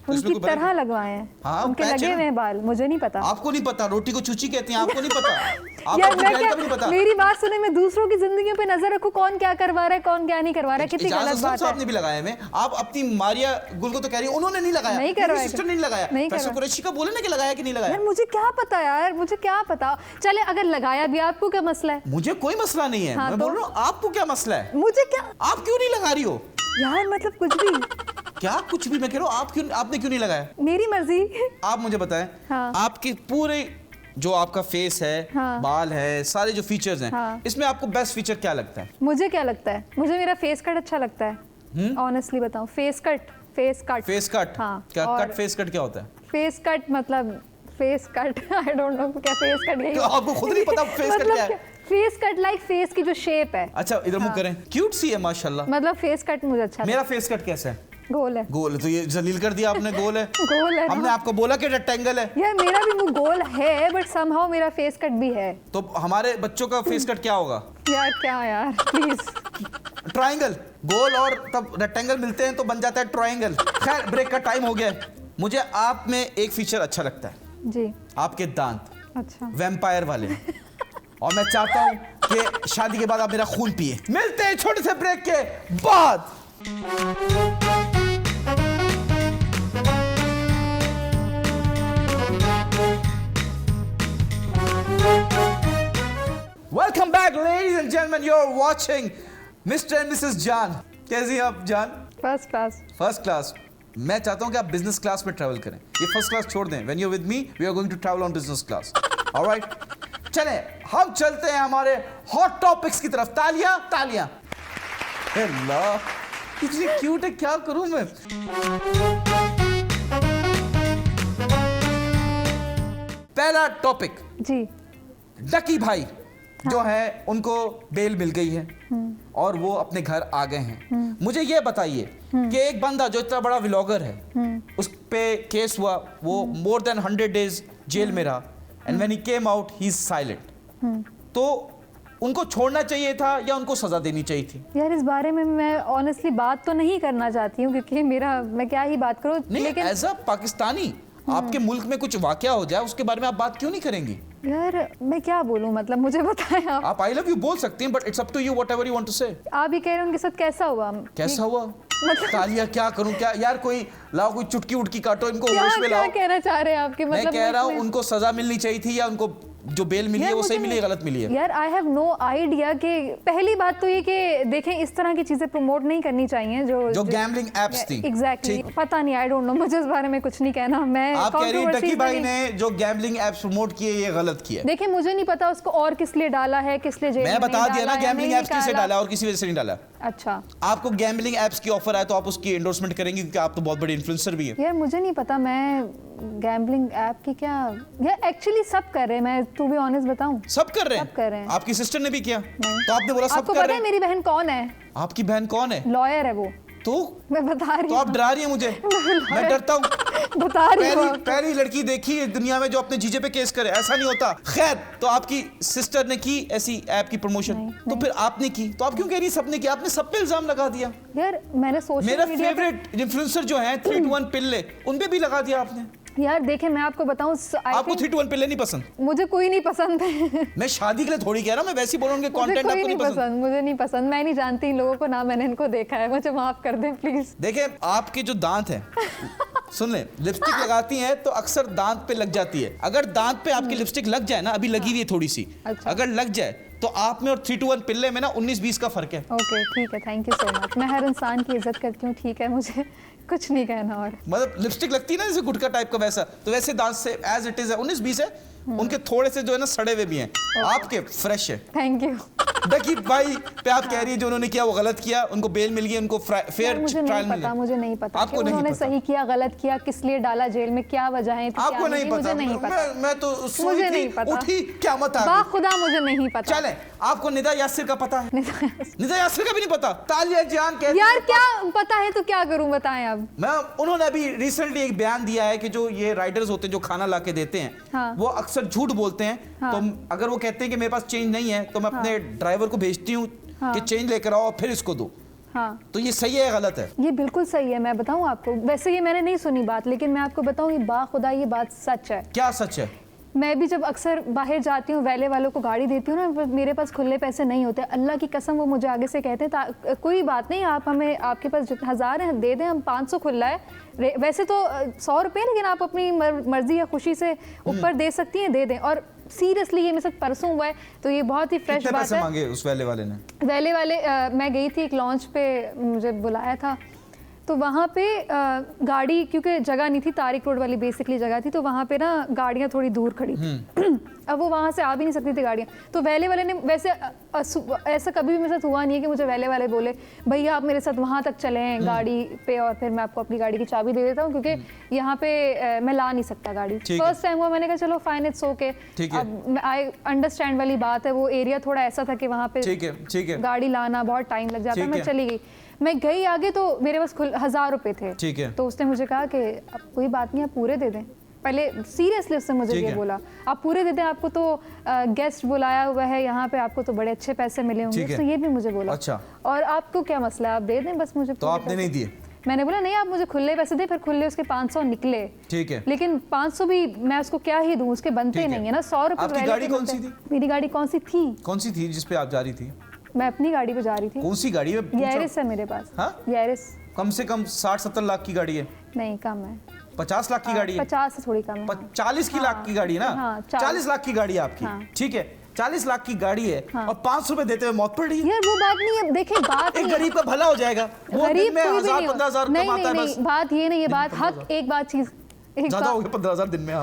तो इसमें उनकी कोई बुराई- तरह लगवाए हैं। हाँ, उनके पैच है लगे ना? हुए हैं बाल, मुझे नहीं पता। आपको नहीं पता? रोटी को चूची कहते हैं, आपको नहीं पता? आपको यार अपनी मैं बहन क्या, का भी नहीं पता? मेरी बात सुने, मैं दूसरों की जिंदगी पे नजर रखूं, कौन क्या करवा रहा है, कौन क्या नहीं करवा रहा है, कितनी इजाज़त गलत बात साहब है। ने भी लगाया में, आप अपनी मारिया गुल को तो कह रही है उन्होंने नहीं लगाया, नहीं मेरी करवाया, सिस्टर ने नहीं लगाया। नहीं फैसल करवाया। कुरैशी का बोले ना कि लगाया कि नहीं लगाया। यार मुझे क्या पता यार, मुझे क्या पता। चले अगर लगाया भी, आपको क्या मसला है? मुझे कोई मसला नहीं है। हाँ, मैं तो? बोल रहा हूँ आपको क्या मसला है? मुझे क्या आप क्यों नहीं लगा रही हो? यार, मतलब कुछ भी, क्या कुछ भी? मैं कह रहा हूँ आपने क्यों नहीं लगाया? मेरी मर्जी। आप मुझे बताएं। हाँ। आपके पूरे जो आपका फेस है, हाँ। बाल है, सारे जो फीचर्स हैं, हाँ। इसमें आपको बेस्ट फीचर क्या लगता है? मुझे क्या लगता है, मुझे मेरा फेस कट अच्छा लगता है। ऑनेस्टली बताऊं, फेस कट फेस कट? हाँ, क्या और- कट फेस कट क्या होता है? फेस कट मतलब face cut I don't know क्या फेस कट यही क्यों, आपको खुद नहीं पता face cut क्या है? फेस कट लाइक फेस की जो शेप है। अच्छा, इधर मुंह करें, क्यूट सी है माशाल्लाह। मतलब फेस कट मुझे अच्छा मेरा फेस कट कैसा है? लगता है। गोल है। गोल है, तो ये जलील कर दिया आपने, गोल है। गोल है हमने ना? आपको बोला कि रेक्टेंगल है। यार मेरा भी मुंह गोल है, बट समहाउ मेरा फेस कट भी है। तो हमारे बच्चों का फेस कट क्या होगा? यार क्या यार, प्लीज। ट्रायंगल। गोल और तब रेक्टेंगल मिलते हैं तो बन जाता है ट्रायंगल। खैर, ब्रेक का टाइम हो गया है। मुझे आप में एक फीचर अच्छा लगता है, जी। आपके दांत अच्छा। वैम्पायर वाले और मैं चाहता हूं कि शादी के बाद आप मेरा खून पिए। मिलते हैं छोटे से ब्रेक के बाद। Welcome back ladies and gentleman, you are watching Mr and Mrs Jaan. कैसी हैं आप Jaan? First class. First class. मैं चाहता हूं कि आप बिजनेस क्लास में ट्रैवल करें। ये फर्स्ट क्लास छोड़ दें। When you with me we are going to travel on business class. Alright, चलें हम चलते हैं हमारे हॉट टॉपिक्स की तरफ। तालियां तालियां। अल्लाह कितनी क्यूट है, क्या करूं मैं। पहला टॉपिक, जी। डकी भाई जो है उनको बेल मिल गई है और वो अपने घर आ गए हैं। मुझे ये बताइए कि एक बंदा जो इतना बड़ा व्लॉगर है उस पे केस हुआ, वो मोर देन 100 डेज जेल में रहा and when he came out he is silent. तो उनको छोड़ना चाहिए था या उनको सजा देनी चाहिए थी? यार इस बारे में मैं ऑनेस्टली बात तो नहीं करना चाहती हूँ क्योंकि मैं क्या ही बात करूँ, लेकिन एज अ पाकिस्तानी आपके मुल्क में कुछ वाकया हो जाए उसके बारे में आप बात क्यों नहीं करेंगी? यार मैं क्या बोलूं, मतलब मुझे बताएं आप आई लव यू बोल सकती हैं but it's up to you whatever you want to say. आप ही कह रहे हो उनके साथ कैसा हुआ? कैसा हुआ? तालिया क्या करूं, क्या यार, कोई लाओ कोई चुटकी उटकी काटो, इनको क्या, होश में लाओ। क्या कहना चाह रहे हैं आपके? मतलब मैं कह रहा हूं उनको सजा मिलनी चाहिए थी या उनको जो बेल मिली है वो सही मिली है गलत मिली है? यार आई हैव नो आइडिया कि पहली बात तो ये कि देखें इस तरह की चीजें प्रमोट नहीं करनी चाहिए जो गैम्बलिंग एप्स थी। एग्जैक्टली, पता नहीं, आई डोंट नो, मुझे इस बारे में कुछ नहीं कहना। मैं आप कह रही हैं डकी भाई ने जो गैम्बलिंग एप्स प्रमोट किए ये गलत किया? देखिए मुझे नहीं पता उसको और किस लिए डाला है, किस लिए जेल में मैं बता दिया ना, गैम्बलिंग एप्स किसे डाला डाला और किसी वजह से नहीं डाला। अच्छा, आपको गैम्बलिंग एप्स की ऑफर आए तो आप उसकी एंडोर्समेंट करेंगे क्योंकि आप तो बहुत बड़े इन्फ्लुएंसर भी हैं। यार मुझे नहीं पता, मैं गैम्बलिंग ऐप की क्या, यार एक्चुअली सब कर रहे हैं, मैं टू बी ऑनेस्ट बताऊं, सब कर रहे हैं। सब कर रहे हैं। आपकी सिस्टर ने भी किया? नहीं। तो आपने बोला सब आपको कर पता रहे है हैं। मेरी बहन कौन है? आपकी बहन कौन है? लॉयर है वो। तो मैं बता रही तो हूँ। आप डरा रही हैं मुझे। मैं डरता हूँ। बता रही हूँ। पहली लड़की देखी है दुनिया में जो अपने जीजे पे केस करे, ऐसा नहीं होता। खैर, तो आपकी सिस्टर ने की ऐसी ऐप की प्रमोशन, तो फिर आपने की, तो आप क्यों कह रही सबने किया? आपने सब पे इल्जाम लगा दिया। यार मैंने सोशल मेरा मीडिया फेवरेट इन्फ्लुएंसर जो है 3 to 1 पिल्ले, उन पे भी लगा दिया आपने। यार देखे मैं आपको बताऊं, आपको 3 to 1 पिल्ले नहीं पसंद? मुझे कोई नहीं पसंद है। मैं शादी के लिए थोड़ी कह रहा हूं, मैं वैसे ही बोल रहा हूं कि मुझे कंटेंट कोई आपको नहीं पसंद। मुझे नहीं पसंद, मैं नहीं जानती इन लोगों को, ना मैंने इनको देखा है, मुझे माफ कर दें प्लीज। देखिए आपके जो दांत हैं, सुन ले, लिपस्टिक लगाती हैं तो अक्सर दांत पे लग जाती है। अगर दांत पे आपकी लिपस्टिक लग जाए ना, अभी लगी हुई है थोड़ी सी, अच्छा। अगर लग जाए तो आप में और 3 to 1 पिल्ले में ना 19-20 का फर्क है। ओके ठीक है, थैंक यू सो मच। मैं हर इंसान की इज्जत करती हूँ, ठीक है, मुझे कुछ नहीं कहना। और मतलब लिपस्टिक लगती है ना जैसे गुटका टाइप का, वैसा तो वैसे दांत से एज इट इज है 19-20 है। उनके थोड़े से जो है ना सड़े हुए भी हैं, आपके फ्रेश है। Thank you. डकी भाई पे आप कह रही है जो उन्होंने किया वो गलत किया, उनको बेल मिल गई, उनको फेयर मुझे ट्रायल नहीं मिल पता, मुझे नहीं पता आपको कि नहीं उन्होंने पता? सही किया गलत किया, किस लिए डाला जेल में, क्या वजहें थी, आपको नहीं पता? मुझे नहीं पता। मैं तो मुझे नहीं पता, उठी क़यामत आ गई। बाखुदा मुझे नहीं पता। चले, आपको निदा यासिर का पता है? निदा यासिर का भी नहीं पता? तालिया जान कहती यार क्या पता है तो क्या करूं, बताएं अब। मैं उन्होंने अभी रिसेंटली एक बयान दिया है कि जो ये राइडर्स होते हैं जो खाना लाके देते हैं, हाँ। वो अक्सर झूठ बोलते हैं। हाँ। तो अगर वो कहते हैं कि मेरे पास चेंज नहीं है तो मैं अपने ड्राइवर को भेजती हूँ कि चेंज लेकर आओ फिर इसको दो। हाँ। तो ये सही है या गलत है? ये बिल्कुल सही है, मैं बताऊं आपको, वैसे ये मैंने नहीं सुनी बात, लेकिन मैं आपको बताऊं कि बाखुदा ये बात सच है। क्या सच है? मैं भी जब अक्सर बाहर जाती हूँ, वैले वालों को गाड़ी देती हूँ ना, मेरे पास खुले पैसे नहीं होते, अल्लाह की कसम वो मुझे आगे से कहते हैं कोई बात नहीं, आप हमें, आपके पास 1000 है दे दें, हम 500 खुला है, वैसे तो 100 रुपये, लेकिन आप अपनी मर्जी या खुशी से ऊपर दे सकती हैं, दे दें। और सीरियसली ये मेरे साथ परसों हुआ है, तो ये बहुत ही फ्रेश बात है। कितने पैसे मांगे उस वैले वाले ने? वैले वाले मैं गई थी एक लॉन्च पे, मुझे बुलाया था, तो वहाँ पे गाड़ी, क्योंकि जगह नहीं थी, तारिक रोड वाली बेसिकली जगह थी, तो वहाँ पे ना गाड़ियाँ थोड़ी दूर खड़ी थी। अब वो वहाँ से आ भी नहीं सकती थी गाड़ियाँ, तो वैले वाले ने, वैसे ऐसा कभी भी मेरे साथ हुआ नहीं है कि मुझे वैले वाले बोले भैया आप मेरे साथ वहाँ तक चलें गाड़ी पे और फिर मैं आपको अपनी गाड़ी की चाबी दे देता हूँ, क्योंकि यहाँ पे मैं ला नहीं सकता गाड़ी। फर्स्ट टाइम हुआ, मैंने कहा चलो फाइन, इट्स ओके, अब आई अंडरस्टैंड वाली बात है, वो एरिया थोड़ा ऐसा था कि वहाँ पे गाड़ी लाना बहुत टाइम लग जाता, मैं चली गई। मैं गई आगे तो मेरे पास 1000 रुपए थे, ठीक है। तो उसने मुझे कहा कि अब कोई बात नहीं, आप पूरे दे दें। पहले सीरियसली उसने मुझे ये बोला, आप पूरे दे दें, आपको तो गेस्ट बुलाया हुआ है यहाँ पे, आपको तो बड़े अच्छे पैसे मिले होंगे, तो ये भी मुझे बोला। अच्छा। और आपको क्या मसला है, आप दे दें बस मुझे। तो आपने नहीं दिए? मैंने बोला नहीं आप मुझे खुले पैसे दे, फिर खुले उसके 500 निकले। ठीक है, लेकिन 500 भी मैं उसको क्या ही दूं, उसके बनते ठीक नहीं है ना। 100 रुपए आपकी गाड़ी कौन सी थी? मेरी गाड़ी कौन सी थी? कौन सी थी जिस पे आप जा रही थी? मैं अपनी गाड़ी पे जा रही थी। कौन सी गाड़ी है? यारिस है मेरे पास। हाँ? यारिस। कम से कम 60-70 लाख की गाड़ी है। नहीं कम है, 50 लाख की गाड़ी है। 50 से थोड़ी कम है। 40 की लाख की गाड़ी है ना? हाँ, 40 लाख की गाड़ी है आपकी। हाँ। ठीक है, 40 लाख की गाड़ी है और 500 रुपए देते हुए मौत पड़ रही है। यार वो बात नहीं है, देखिए बात एक नहीं गरीब का भला हो जाएगा, वो गरीब दिन में कोई भी 1000-15,000 नहीं कमाता है बस। नहीं, बात ये नहीं है, बात हक एक बात चीज ज्यादा हो गया 15,000 दिन में।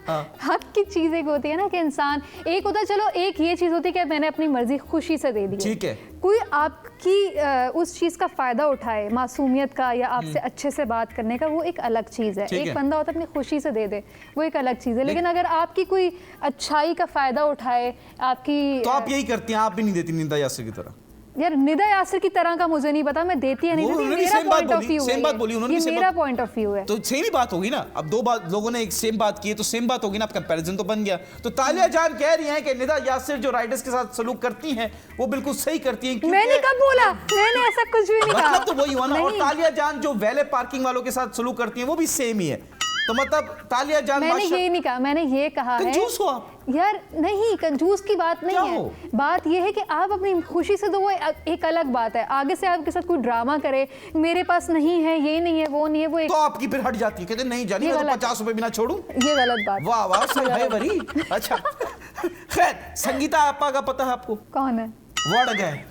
हाँ, हक की चीज एक होती है ना कि इंसान, एक होता है चलो एक ये चीज होती है कि मैंने अपनी मर्जी खुशी से दे दी, ठीक है। कोई आपकी उस चीज का फायदा उठाए, मासूमियत का या आपसे अच्छे से बात करने का, वो एक अलग चीज है। एक बंदा होता है अपनी खुशी से दे दे, वो एक अलग चीज है। लेकिन अगर आपकी कोई अच्छाई का फायदा उठाए आपकी, तो आप यही करती हैं, आप भी नहीं देती निंदा यासिर की तरह? यार निदा यासिर की तरह का मुझे नहीं पता, मैं देती है नहीं देती, मेरा पॉइंट ऑफ व्यू है। सेम बात बोली उन्होंने, ये मेरा पॉइंट ऑफ व्यू है। तो सेम ही बात होगी ना। अब दो बात लोगों ने एक सेम बात की है तो सेम बात होगी ना, आपका कंपैरिजन तो बन गया। तो तालिया जान कह रही हैं कि निदा यासिर जो राइडर्स के साथ सलूक करती हैं वो बिल्कुल सही करती हैं। मैंने कब बोला? मैंने ऐसा कुछ भी नहीं कहा। मतलब तो वही हुआ ना। और तालिया जान जो वैले पार्किंग वालों के साथ सलूक करती हैं वो भी सेम ही है। तो मतलब तालिया जान मैंने ये नहीं कहा, मैंने ये कहा है कंजूस हो आप। यार नहीं, कंजूस की बात नहीं है। बात ये है कि आप अपनी खुशी से दो, वो एक अलग बात है। आगे से आपके साथ कोई ड्रामा करे, मेरे पास नहीं है, ये नहीं है, वो नहीं है, वो एक तो आपकी फिर हट जाती है, कहते नहीं जानी मैं तो 50 रुपए बिना छोड़ूं। ये गलत बात। वाह वाह, सही है बरी। अच्छा खैर, संगीता आपा का पता है आपको? कौन है? वर्ड गए,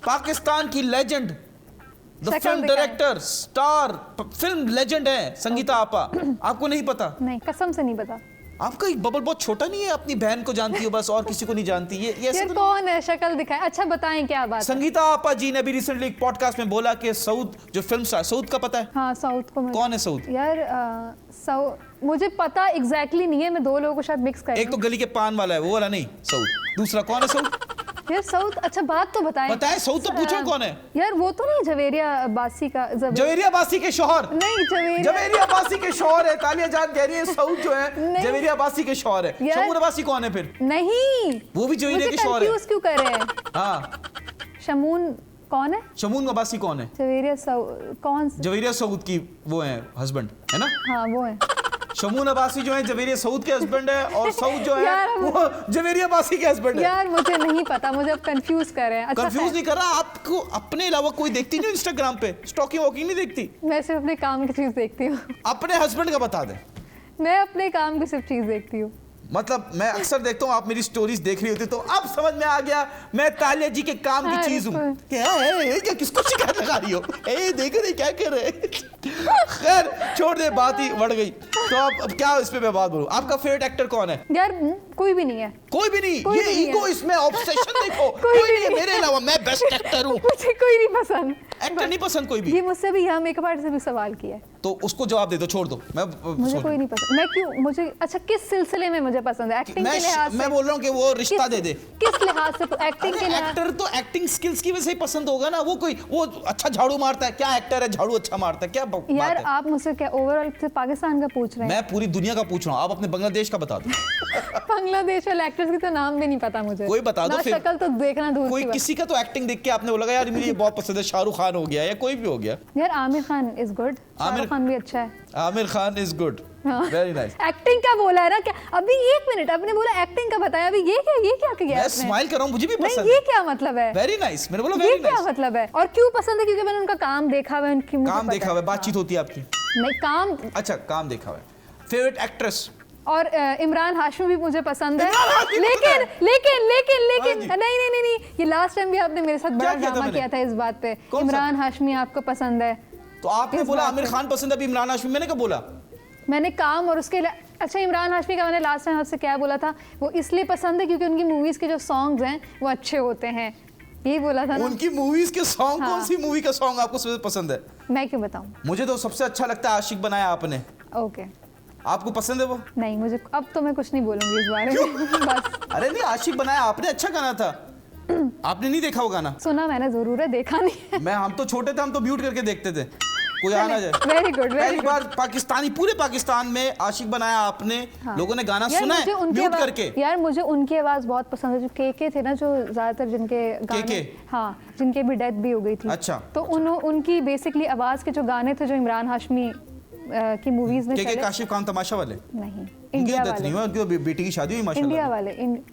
पाकिस्तान की legend, the film director, star, film legend है संगीता आपा। आपको नहीं पता? नहीं, कसम से नहीं पता। आपका एक बबल बहुत छोटा नहीं है? अपनी बहन को जानती हो बस, और किसी को नहीं जानती? ये यार कौन है? शक्ल दिखाए। अच्छा बताएं क्या बात है? संगीता आपा जी ने अभी रिसेंटली एक पॉडकास्ट में बोला कि सऊद जो फिल्म स्टार, सऊद का पता है? हाँ, साउथ को कौन है सऊद? यार मुझे पता एग्जैक्टली नहीं है, मैं दो लोगों को शायद मिक्स कर रही एक तो गली के पान वाला है, वो वाला नहीं सऊद। दूसरा कौन है सऊद? यार साउथ, अच्छा बात तो बताएं। बताएं, सऊद तो पूछो कौन है? यार वो तो नहीं जवेरिया बासी का? जवेरिया बासी के शौहर? नहीं, जवेरिया बासी के शौहर है। तालिया जान कह रही है सऊद जो है जवेरिया बासी के शौहर है। शमून अब्बासी कौन है फिर? नहीं, वो भी जवेरिया के शौहर है। कंफ्यूज क्यों कर रहे हैं? हाँ, शमून कौन है? शमून अब्बासी कौन है? जवेरिया कौन? जवेरिया सऊद की वो है हस्बैंड, है ना? हाँ वो है। शमून अब्बासी जो है जवेरिया सऊद के हस्बैंड है, और सऊद जो है यार, वो जवेरिया बासी के हस्बैंड है। यार मुझे नहीं पता, मुझे अब कंफ्यूज कर रहे हैं। अच्छा, कंफ्यूज नहीं कर रहा आपको? अपने अलावा कोई देखती नहीं इंस्टाग्राम पे? स्टॉकिंग वॉकिंग नहीं देखती? मैं सिर्फ अपने काम की चीज देखती हूँ। अपने हस्बैंड का बता दे। मैं अपने काम की सिर्फ चीज देखती हूँ। मतलब मैं अक्सर देखता हूँ आप मेरी स्टोरीज देख रही होती, तो अब समझ में आ गया मैं तालिया जी के काम की चीज हूँ। क्या है, क्या किसको शिकायत लगा रही हो? देख रहे क्या कर रहे? खैर छोड़ दे, बात ही बढ़ गई। तो अब क्या इस पे मैं बात बोलूं? आपका फेवरेट एक्टर कौन है? यार कोई भी नहीं है। कोई भी नहीं? ये ईगो, इसमें ऑब्सेशन देखो। कोई नहीं है मेरे अलावा, मैं बेस्ट एक्टर हूँ। मुझे कोई नहीं पसंद। एक्टर नहीं पसंद कोई भी? ये मुझसे भी, यहाँ मेकअप आर्टिस्ट से भी सवाल किया है। तो उसको जवाब दे दो, छोड़ दो। मुझे कोई नहीं पसंद। मैं क्यों? मुझे अच्छा किस सिलसिले में मुझे पसंद है? एक्टिंग के लिहाज से? मैं बोल रहा हूँ कि वो रिश्ता दे दे। किस लिहाज से? एक्टिंग के लिहाज? एक्टर तो एक्टिंग स्किल्स की वजह से ही पसंद होगा ना। वो कोई वो अच्छा झाड़ू मारता है, क्या एक्टर है झाड़ू अच्छा मारता है? क्या बात है? यार आप मुझसे क्या ओवरऑल पाकिस्तान का पूछ रहे हैं? मैं पूरी दुनिया का पूछ रहा हूँ, आप अपने बांग्लादेश का बता दो। बांग्लादेश वाले एक्टर्स की तो नाम भी नहीं पता मुझे। कोई बता दो फिर। शक्ल तो देखना दूर कोई किसी का तो एक्टिंग देख के आपने बोला यार मुझे ये बहुत पसंद है, शाहरुख खान हो गया या कोई भी हो गया। यार आमिर खान इज गुड, शाहरुख खान भी अच्छा है। Aamir Khan is good, very nice. Acting का बोला है ना? क्या अभी एक मिनट आपने बोला एक्टिंग का बताया, अभी ये क्या किया? मैं स्माइल कर रहा हूँ, मुझे भी पसंद है। ये क्या मतलब है? वेरी नाइस, मैंने बोला वेरी नाइस। ये क्या मतलब है? और क्यों पसंद है? क्योंकि मैंने उनका काम देखा हुआ है, उनकी काम देखा हुआ है, बातचीत होती है आपकी? नहीं काम, अच्छा काम देखा हुआ है। Favourite actress? और इमरान हाशमी भी मुझे पसंद है। लेकिन नहीं, ये लास्ट टाइम भी आपने मेरे साथ बड़ा ड्रामा किया था इस बात पे। इमरान हाशमी आपको पसंद है तो आपने बोला आमिर खान पसंद है, अभी इमरान हाशमी। मैंने क्या बोला? मैंने काम और उसके अच्छा इमरान हाशमी का मैंने लास्ट टाइम आपसे क्या बोला था? वो इसलिए पसंद है क्योंकि उनकी मूवीज के जो सॉन्ग्स हैं वो अच्छे होते हैं, यही बोला था ना? उनकी मूवीज के सॉन्ग? कौन सी मूवी का सॉन्ग आपको सबसे पसंद है? मैं क्यों बताऊं? मुझे तो सबसे अच्छा लगता है आशिक बनाया आपने। ओके, आपको पसंद है वो? नहीं मुझे, अब तो मैं कुछ नहीं बोलूंगी इस बारे में। बस। अरे नहीं, आशिक बनाया आपने अच्छा गाना था। आपने नहीं देखा वो गाना? सुना मैंने जरूर है, देखा नहीं है। हम तो छोटे थे, हम तो म्यूट करके देखते थे। कोई आ ना जाए। वेरी गुड, वेरी पहली गुड। बार पाकिस्तानी, पूरे पाकिस्तान में आशिक बनाया आपने। हाँ। लोगों ने गाना यार सुना मुझे है उनकी म्यूट आवाज़- करके। यार मुझे उनकी आवाज़ बहुत पसंद है, जो के थे ना, जो ज़्यादातर जिनके गाने, के? हाँ, जिनके भी डेथ भी हो गई थी। अच्छा, तो उनकी बेसिकली आवाज़ के जो गाने थे, जो इमरान हाशमी की मूवीज़ में के चले। काशिफ खान तमाशा वाले? नहीं, उनकी इंडिया डेथ नहीं वाले, हुआ, उनकी बेटी की शादी हुई माशाल्लाह। इंडिया वाले।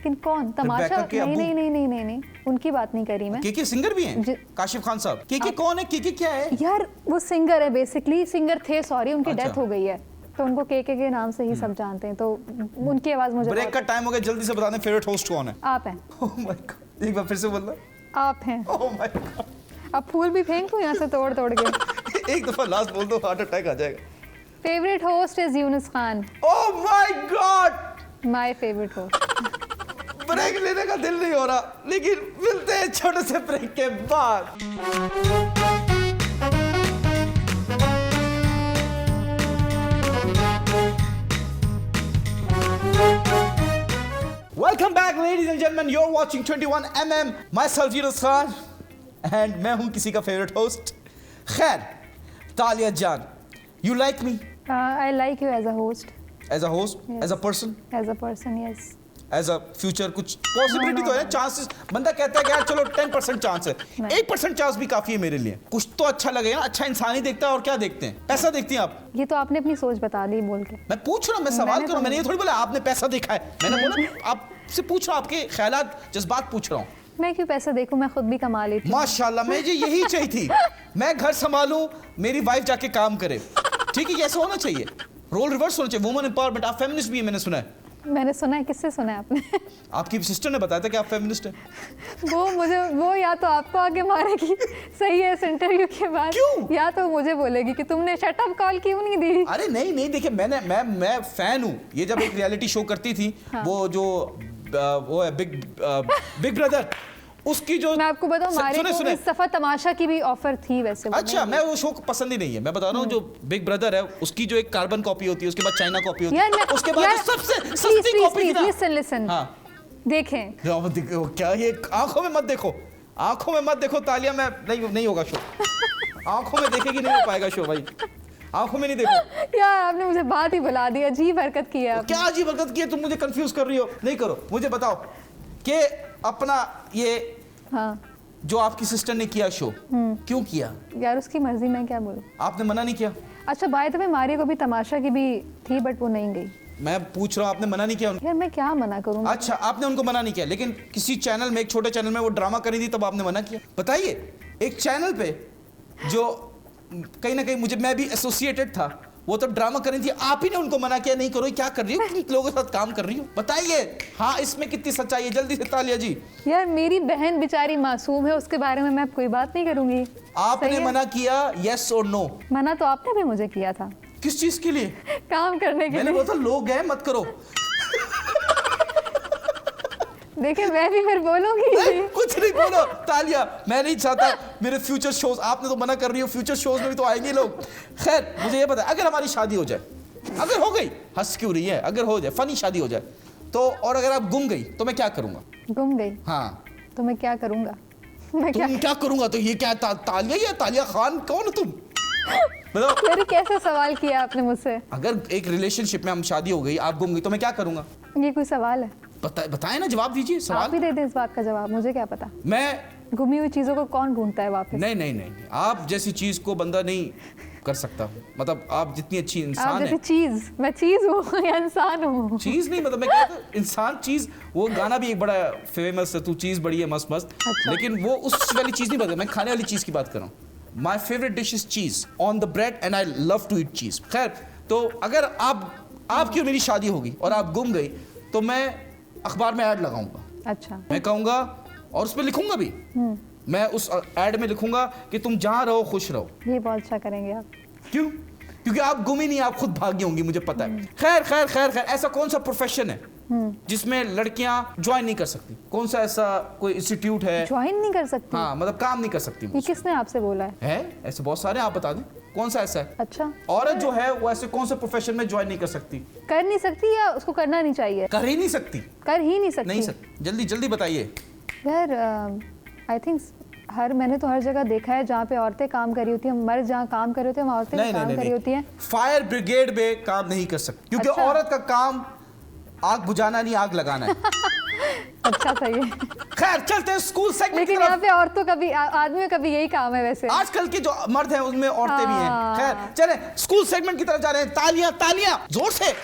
किन कौन? तमाशा? रिबेका के नहीं अब्बू? नहीं नहीं नहीं नहीं नहीं, उनकी बात नहीं करी मैं। के सिंगर भी हैं? जी- काशिफ खान साहब। के कौन है? के क्या है? यार वो सिंगर है, बेसिकली सिंगर थे, सॉरी, उनकी अच्छा। डेथ हो गई है, तो उनको के नाम से ही सब जानते हैं, तो उनकी आवाज़ मुझे ब्रेक का टाइम हो गया, जल्दी से बता दें फेवरेट होस्ट कौन है? आप हैं, ओह माय गॉड, एक बार फिर से बोलना। आप हैं। ओह माय गॉड, अब फूल भी फेंक दूं यहाँ से तोड़ तोड़ के। एक दफा लास्ट बोल दो, हार्ट अटैक आ जाएगा। Favourite host is Younus Khan, oh my God, my favourite host. Break लेने का दिल नहीं हो रहा, लेकिन मिलते हैं छोटे से ब्रेक के बाद। Welcome back, ladies and gentlemen. You're watching 21mm. Myself, Yunus Khan, and मैं हूँ किसी का फेवरेट होस्ट। खैर, तालिया जान, you like me I like you as a host, as a host, Yes. as a person, as a person, yes. as a future? कुछ पॉसिबिलिटी No, तो है, no. चांसेस। बंदा कहता है कि यार चलो 10% चांस है, नहीं। 1% चांस भी काफी है मेरे लिए। कुछ तो अच्छा लगेगा ना। अच्छा इंसान ही देखता है, और क्या देखते हैं? पैसा देखती हैं आप? ये तो आपने अपनी सोच बता दी बोल के। मैं पूछ रहा हूँ, मैं सवाल मैंने कर रहा हूँ, तो- मैंने ये थोड़ी बोला आपने पैसा देखा है। मैंने बोला आपसे पूछ रहा हूँ, आपके ख्यालात, जज्बात पूछ रहा हूँ। मैं क्यों पैसे देखूं, मैं खुद भी कमा लेती हूँ। माशाल्लाह, मुझे यही चाहिए थी। मैं घर संभालूं, मेरी वाइफ जाके काम करे। ठीक है, ऐसा होना चाहिए, रोल रिवर्स होना चाहिए। Woman empowerment. आप फेमिनिस्ट भी है, मैंने सुना है। मैंने सुना है, किससे सुना है आपने? आपकी सिस्टर ने बताया था कि आप फेमिनिस्ट हैं। वो या तो आपको आगे मारेगी, सही है, इस इंटरव्यू के बाद। क्यों? या तो मुझे बोलेगी कि तुमने शट अप कॉल क्यों नहीं दी। अरे नहीं नहीं, देखिए मैं फैन हूँ। ये जब एक रियलिटी शो करती थी, हाँ। वो जो वो है बिग ब्रदर, उसकी जो मैं आपको बताऊं, हमारे सुने को सुने। इस दफा तमाशा की भी ऑफर थी वैसे। वो अच्छा, नहीं मैं वो शो पसंद ही नहीं है। मैं बता रहा हूँ, जो बिग ब्रदर है उसकी जो एक कार्बन कॉपी होती है, उसके बाद चाइना कॉपी होती यार है, मैं उसके बाद यार, जो सबसे please, सस्ती please, कॉपी थी please, ना। listen, हाँ, देखें। क्या ये आंखों में मत देखो, आंखों में मत देखो तालिया। मैं नहीं होगा शो। आंखों में देखेगी, नहीं हो पाएगा शो भाई। आंखों में नहीं देखो। यार आपने मुझे बात ही बुला दी, अजीब हरकत की है आपने। क्या अजीब हरकत की है? तुम मुझे कंफ्यूज कर रही हो। नहीं करो, मुझे बताओ कि अपना ये हाँ जो आपकी सिस्टर ने किया शो, क्यों किया? यार उसकी मर्जी, मैं क्या बोलूं। आपने मना नहीं किया? अच्छा, बाय द वे मारिया को भी तमाशा की भी थी, बट वो नहीं गई। मैं पूछ रहा हूँ, आपने मना नहीं किया? यार मैं क्या मना करूँ। अच्छा, आपने उनको मना नहीं किया, लेकिन किसी चैनल में, एक छोटे चैनल में वो ड्रामा करी थी, तब आपने मना किया? बताइए, एक चैनल पे जो कहीं ना कहीं मैं भी एसोसिएटेड था, वो तो ड्रामा कर रही थी, आप ही ने उनको मना किया, नहीं करो, क्या कर रही हो, किन लोगों के साथ काम कर रही हो? बताइए। हाँ, इसमें कितनी सच्चाई है? जल्दी से तालिया जी। यार मेरी बहन बेचारी मासूम है, उसके बारे में मैं कोई बात नहीं करूंगी। आपने सही है? मना किया, यस और नो? मना तो आपने भी मुझे किया था, किस चीज के लिए? काम करने के मैंने लिए। बोला था लोग गए मत करो। देखिए मैं भी फिर बोलूंगी। नहीं, कुछ नहीं बोलो तालिया। मैं नहीं चाहता मेरे फ्यूचर शोज, आपने तो मना कर रही हो, फ्यूचर शोज में भी तो आएंगे लोग। खैर, मुझे ये पता है, अगर हमारी शादी हो जाए, अगर हो गई, हंस क्यों रही है, अगर हो जाए, फनी शादी हो जाए तो, और अगर आप गुम गई तो मैं क्या करूंगा? गुम गई हाँ, तो मैं क्या करूंगा? मैं क्या तुम क्या करूंगा? तो ये क्या तालिया या तालिया खान, कौन हो तुम? बताओ। यार कैसे सवाल किया आपने मुझसे? अगर एक रिलेशनशिप में हम शादी हो गई, आप गुम गई, तो मैं क्या करूंगा? ये कोई सवाल है? बताएं ना, जवाब दीजिए। आप सवाल ही दे दे इस बात का जवाब, मुझे क्या पता। मैं घूमी हुई चीजों को कौन ढूंढता है वापस? नहीं, आप जैसी चीज को बंदा नहीं कर सकता। मतलब आप जितनी अच्छी आप इंसान जैसे है, चीज, मैं चीज हूँ या इंसान हूँ? चीज नहीं, मतलब मैं कहता हूँ इंसान चीज। वो गाना भी एक बड़ा फेमस है, तू चीज बड़ी है मस्त मस्त। अच्छा। लेकिन वो उस वाली चीज नहीं बता, मैं खाने वाली चीज की बात कर रहा हूँ। My favourite dish is cheese on the bread and I love to eat cheese. खैर, तो अगर आपकी और मेरी शादी होगी और आप गुम गई, तो मैं अखबार में ऐड लगाऊंगा। अच्छा, मैं कहूंगा, और उस पर लिखूंगा भी, मैं उस ऐड में लिखूंगा कि तुम जहां रहो खुश रहो। ये बहुत अच्छा करेंगे आप। क्यों? क्योंकि आप गुम ही नहीं, आप खुद भागी होंगी, मुझे पता है। खैर खैर खैर खैर, ऐसा कौन सा प्रोफेशन है जिसमें लड़कियां ज्वाइन नहीं कर सकती? कौन सा ऐसा कोई इंस्टीट्यूट है? ज्वाइन नहीं कर सकती? हाँ, मतलब काम नहीं कर सकती। ये किसने आपसे बोला है? ऐसे बहुत सारे, आप बता दें कौन सा ऐसा है? अच्छा, औरत जो है वो ऐसे कौन से प्रोफेशन में ज्वाइन नहीं कर सकती? कर नहीं सकती या उसको करना नहीं चाहिए? कर ही नहीं सकती। कर ही नहीं सकती। नहीं सकती। जल्दी जल्दी बताइए। यार आई थिंक मैंने तो हर जगह देखा है जहाँ पे औरतें काम कर रही होती हैं, मर्द जहाँ काम कर रहे होते हैं वहाँ औरतें भी काम कर रही होती हैं। फायर ब्रिगेड में काम नहीं कर सकते क्योंकि अच्छा। औरत का काम आग बुझाना नहीं, आग लगाना है। अच्छा सही है। खैर चलते हैं स्कूल सेगमेंट की लेकिन यहाँ तरफ। पे औरतों का भी आदमियों का भी यही काम है वैसे। आजकल के जो मर्द हैं उनमें औरतें भी हैं। हाँ। खैर चलें स्कूल सेगमेंट की तरफ जा रहे हैं। तालियां तालियां जोर से।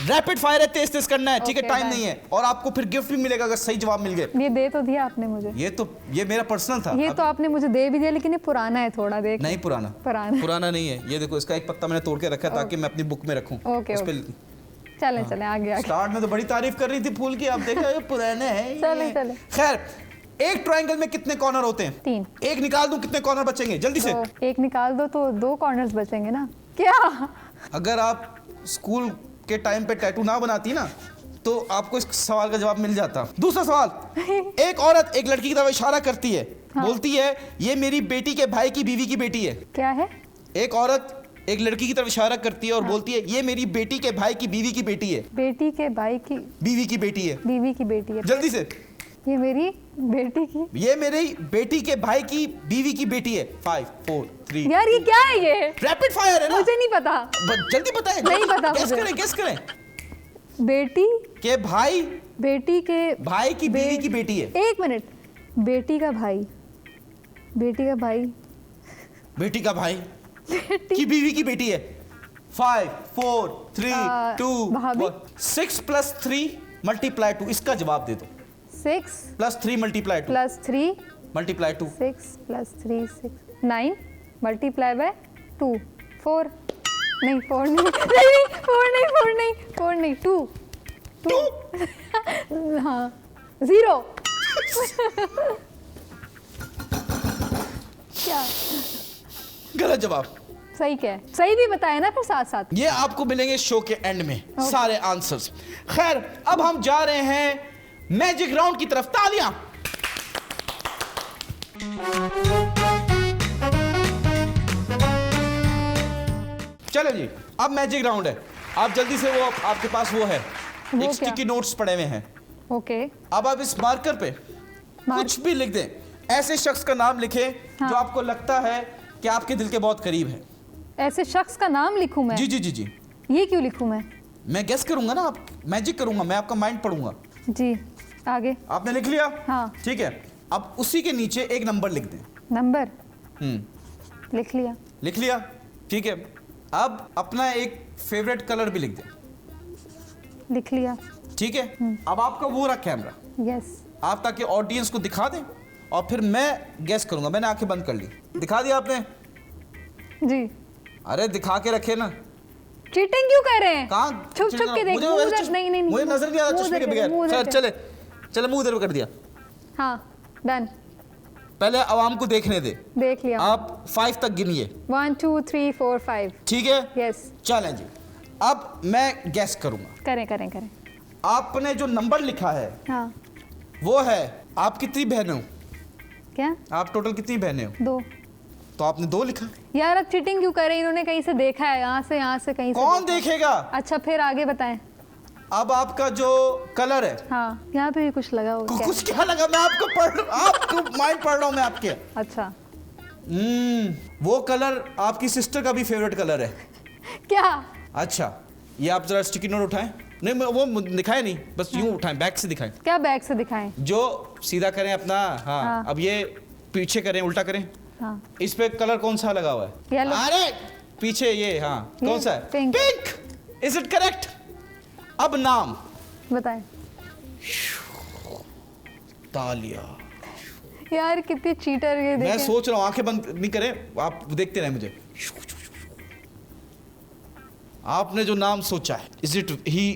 रैपिड फायर है, तेज तेज करना है, ठीक है? Okay, time done. नहीं है और आपको फिर गिफ्ट भी मिलेगा अगर सही जवाब मिल गए। ये दे तो दिया आपने मुझे। ये मेरा पर्सनल था। ये अब तो आपने मुझे दे भी दिया लेकिन ये पुराना है थोड़ा, देख। नहीं पुराना पुराना नहीं है। ये देखो इसका एक पत्ता मैंने तोड़ के रखा है ताकि मैं अपनी बुक में रखूं। ओके, उस पे चले चले आगे आगे। स्टार्ट में तो बड़ी तारीफ कर रही थी फूल की, अब देखा ये पुराना है ये। चले चले। खैर एक ट्रायंगल में कितने कॉर्नर होते हैं? 3। एक निकाल दूं, कितने कॉर्नर बचेंगे जल्दी से? तो एक निकाल दो तो 2 कॉर्नर्स बचेंगे ना। क्या? अगर आप स्कूल के टाइम पे टैटू ना बनाती ना तो आपको इस सवाल का जवाब मिल जाता। दूसरा सवाल, एक औरत एक लड़की की तरफ इशारा करती है, बोलती है ये मेरी बेटी के भाई की बीवी की बेटी है। क्या है? एक औरत एक लड़की की तरफ इशारा करती है और बोलती है ये मेरी बेटी के भाई की बीवी की बेटी है। बेटी के भाई की बीवी की बेटी है। बीवी की बेटी है। जल्दी से। ये मेरी बेटी की। ये मेरी बेटी के भाई की बीवी की बेटी है। 5 4 3। यार ये क्या है ये? रैपिड फायर है ना? मुझे नहीं पता। जल्दी बताएं। नहीं पता गेस मुझे। करें, गेस करें। बेटी के भाई बेटी के भाई की बीवी की बेटी है। 1 मिनट। बेटी का भाई बेटी का भाई बेटी का भाई की बीवी की बेटी है। 5 4 3 2 भाभी। 6 + 3 × 2। इसका जवाब दे दो। 6 + 3 × 2 + 3 × 2। 6 + 3 6 9 × 2 4 नहीं 4 नहीं नहीं 4 नहीं 4 नहीं 4 नहीं 2 हाँ 0। क्या गलत जवाब। सही? क्या है सही भी बताया ना फिर साथ साथ। ये आपको मिलेंगे शो के एंड में सारे आंसर्स। खैर अब हम जा रहे हैं मैजिक राउंड की तरफ। तालियां। चलो जी अब मैजिक राउंड है। आप जल्दी से वो आपके पास वो है वो एक क्या? स्टिकी नोट्स पड़े हुए हैं। ओके। अब आप इस मार्कर पे कुछ भी लिख दें। ऐसे शख्स का नाम लिखें जो आपको लगता है कि आपके दिल के बहुत करीब है। ऐसे शख्स का नाम लिखूं मैं? जी जी जी जी। ये क्यों लिखूं मैं गेस करूंगा ना, आप मैजिक करूंगा, मैं आपका माइंड पढ़ूंगा। जी आगे। आपने लिख लिया? हाँ। ठीक है अब उसी के नीचे एक नंबर लिख दें। नंबर लिख लिया। लिख लिया? ठीक है अब अपना एक फेवरेट कलर भी लिख दें। लिख लिया। ठीक है अब आपका वो रहा कैमरा, यस। आप ताकि ऑडियंस को दिखा दें और फिर मैं गेस करूंगा। मैंने आंखें बंद कर ली। दिखा दिया आपने? जी। अरे दिखा के रखे ना। चीटिंग क्यों कर रहे हैं? कहाँ छुप छुप के देख। मुझे मुंह वैसे उधर- नहीं नहीं मुझे नजर नहीं आ रहा चश्मे के बगैर। चल चले चले मुंह इधर कर दिया। हाँ डन। पहले आवाम को देखने दे। देख लिया। आप 5 तक गिनिए। 1 2 3 4 5। ठीक है यस। चलें जी अब मैं गैस करूंगा। करें करें करें। आपने जो नंबर लिखा है हाँ। वो है, आप कितनी बहनें हो? क्या? आप टोटल कितनी बहनें हो? 2। तो आपने 2 लिखा। यार अब चीटिंग क्यों कर रहे हैं? इन्होंने कहीं से देखा है, यहाँ से कहीं से कौन देखा। देखेगा? अच्छा फिर आगे बताएं। अब आपका जो कलर है हाँ यहाँ पे भी कुछ लगा होगा क्या? कुछ क्या लगा? मैं आपको माइंड पढ़ रहा हूँ मैं आपके। अच्छा। वो कलर आपकी सिस्टर का भी फेवरेट कलर है। क्या? अच्छा ये आप जरा स्टिकी नोट उठाएं। नहीं वो दिखाए नहीं, बस यूं उठाएं, बैक से दिखाएं। क्या बैग से दिखाएं? जो सीधा करें अपना। हाँ, हाँ। अब ये पीछे करें, उल्टा करें। हाँ। इस पे कलर कौन सा लगा हुआ है? येलो। अरे पीछे ये। हाँ ये कौन सा है? Pink. Pink. Is it correct? अब नाम बताएं। तालिया। यार कितने चीटर ये मैं देखें। सोच रहा हूँ, आंखें बंद नहीं करें, आप देखते रहे मुझे। आपने जो नाम सोचा है, is it he?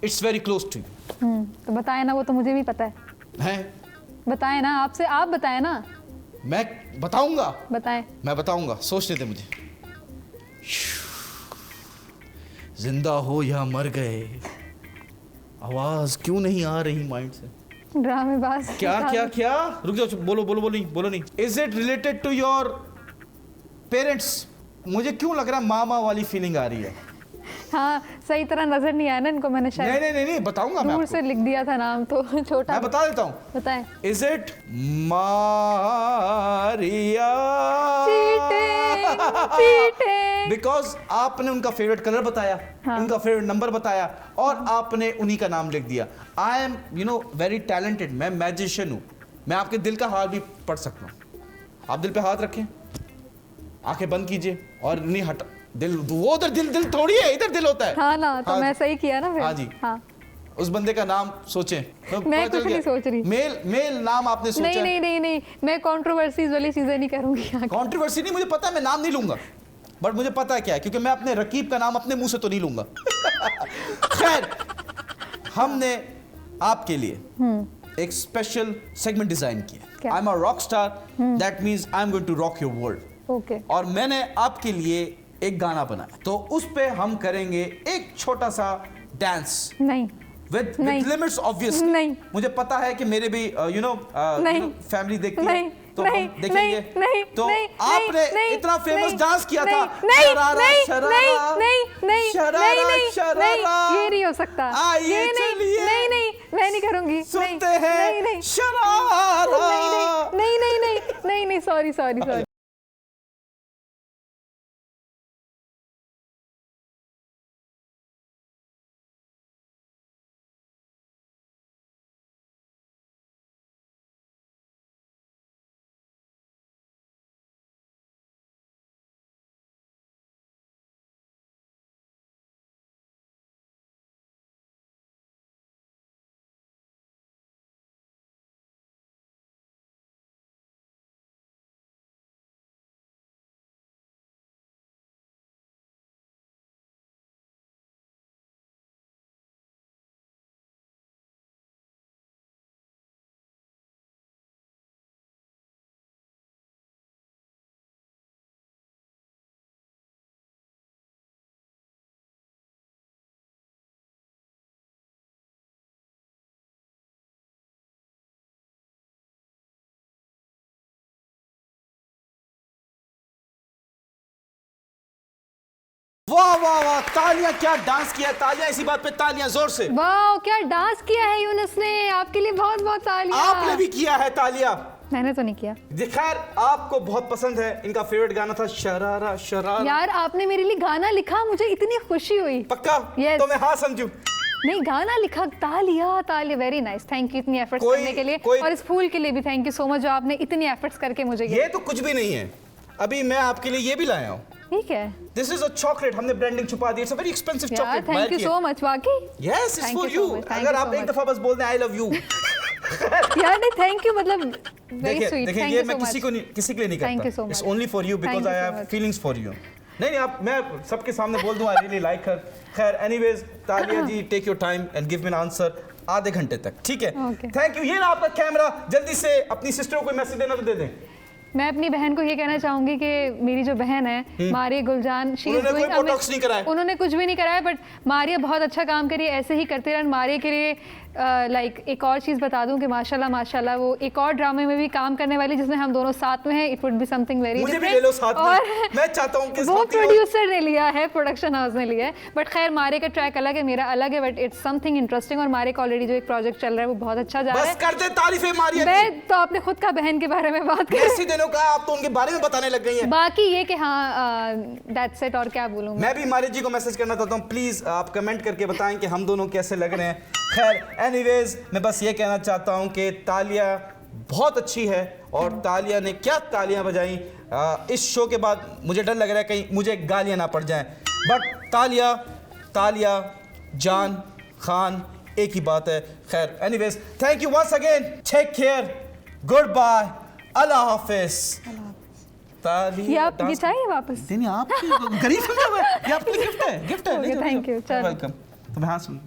It's very close to you. तो बताएं ना, वो तो मुझे भी पता है। हैं? बताएं ना, आपसे आप बताएं ना। मैं बताऊंगा। बताएं। मैं बताऊंगा, सोचने दे मुझे। जिंदा हो या मर गए, आवाज क्यों नहीं आ रही माइंड से? ड्रामेबाज। क्या? रुक जाओ, बोलो नहीं। Is it related to your parents? मुझे क्यों लग रहा है मामा वाली फीलिंग आ रही है। हाँ सही तरह नजर नहीं आया ना इनको, मैंने शायद नहीं बताऊंगा मैं दूर आपको। से लिख दिया था नाम तो छोटा। मैं बता देता हूँ। बताएं। Is it Maria? Cheating. Because आपने उनका फेवरेट कलर बताया, हाँ। उनका फेवरेट नंबर बताया और आपने उन्हीं का नाम लिख दिया। आई एम वेरी टैलेंटेड, मैं मैजिशियन हूँ, मैं आपके दिल का हाल भी पढ़ सकता हूँ। आप दिल पे हाथ रखें, आंखें बंद कीजिए और नहीं हटा दिल, वो उधर दिल थोड़ी है, इधर दिल होता है। हाँ ना, तो मैं सही किया ना फिर। हाँ जी। हाँ। उस बंदे का नाम सोचें। तो मैं पता चल कुछ नहीं गया। सोच रही। मेल नाम आपने सोचा? नहीं, मैं कंट्रोवर्सीज वाली चीजें नहीं करूंगी। कंट्रोवर्सी नहीं, मुझे पता है मैं नाम नहीं लूंगा, बट मुझे पता है क्या है, क्योंकि मैं अपने रकीब का नाम अपने मुंह से तो नहीं लूंगा। खैर, हमने आपके लिए एक स्पेशल सेगमेंट डिजाइन किया। I am a rock star, that means I am going to rock your world. Okay. और मैंने आपके लिए एक गाना बनाया, तो उस पे हम करेंगे एक छोटा सा डांस नहीं with नहीं। limits obviously। नहीं। मुझे पता है कि मेरे भी नहीं। फैमिली देखती नहीं। है, तो नहीं। हम देखेंगे। नहीं। तो नहीं। आपने नहीं। इतना फेमस नहीं। डांस किया था, नहीं। शरारा नहीं। शरारा नहीं। शरारा शरारा, ये नहीं हो सकता। आइए चलिए, नहीं, मैं नहीं करूंगी। सुनते हैं नहीं, शरारा। नहीं, सॉरी। वाह वाह वाह, तालियां, क्या डांस किया, तालियां, इसी बात पे तालियां जोर से। वाह, क्या डांस किया है यूनुस ने, आपके लिए बहुत बहुत तालियां। आपने भी किया है तालियां। मैंने तो नहीं किया। खैर, आपको बहुत पसंद है, इनका फेवरेट गाना था शरारा शरारा। यार आपने मेरे लिए गाना लिखा, मुझे इतनी खुशी हुई। पक्का? Yes। तो मैं हाँ समझू। नहीं, गाना लिखा, तालियां, वेरी नाइस, थैंक यू इतनी एफर्ट्स करने के लिए, और इस फूल के लिए भी थैंक यू सो मच जो आपने इतनी एफर्ट्स करके मुझे ये तो कुछ भी नहीं है, अभी मैं आपके लिए ये भी लाया हूँ। ठीक है। दिस इज अ चॉकलेट, हमने ब्रांडिंग छुपा दी, it's a very expensive chocolate. Thank you so much, वाकई। Yes, it's for you. अगर आप एक दफा बस बोल दें आई लव यू। यार नहीं, थैंक यू, मतलब वेरी स्वीट, देखिए, ये मैं किसी के लिए नहीं Thank you करता, so it's much. Only for you because I have feelings for you. नहीं, आप, मैं सबके सामने बोल दूं आई रियली लाइक हर। खैर, anyways, Talia ji, take your time and give me an answer आधे घंटे तक, ठीक है? Thank you. ये ना आपका कैमरा, जल्दी से अपनी सिस्टर को कोई मैसेज देना तो दे दें। मैं अपनी बहन को ये कहना चाहूंगी कि मेरी जो बहन है मारिया गुलजान, उन्होंने कुछ भी नहीं कराया, बट मारिया बहुत अच्छा काम करी, ऐसे ही करते रहन। मारिया के लिए लाइक एक और चीज़ बता दूं कि माशाल्लाह वो एक और ड्रामे में भी काम करने वाली जिसमें हम दोनों साथ में हैं। It would be something very different, और मैं चाहता हूं कि वो प्रोड्यूसर ने लिया है, प्रोडक्शन हाउस ने लिया है, बट खैर मारिया का ट्रैक अलग है, मेरा अलग है, बट इट्स समथिंग इंटरेस्टिंग। और मारिया का ऑलरेडी जो एक प्रोजेक्ट चल रहा है वो बहुत अच्छा जा रहा है। बस कर दे तारीफें मारिया की। मैं तो आपने खुद का बहन के बारे में बात की, इसी दिनों का आप तो उनके बारे में बताने लग गई हैं। बाकी ये कि हाँ दैट्स इट, और क्या बोलूं मैं भी मारिया जी को मैसेज करना चाहता हूँ, प्लीज आप कमेंट करके बताएं कि हम दोनों कैसे लग रहे हैं। खैर, एनीवेज, मैं बस ये कहना चाहता हूँ कि तालिया बहुत अच्छी है, और तालिया ने क्या तालियां बजाई। इस शो के बाद मुझे डर लग रहा है कहीं मुझे गालियां ना पड़ जाएं, बट तालिया जान खान एक ही बात है। खैर, anyways, thank you once again, take care, good bye, अल्लाह हाफिज। ये आप ये चाहिए वापस? नहीं, आप गरीब समझा हुआ है, ये आपके लिए गिफ्ट है। थैंक यू, चलो वेलकम। तो मैं हाँ सुन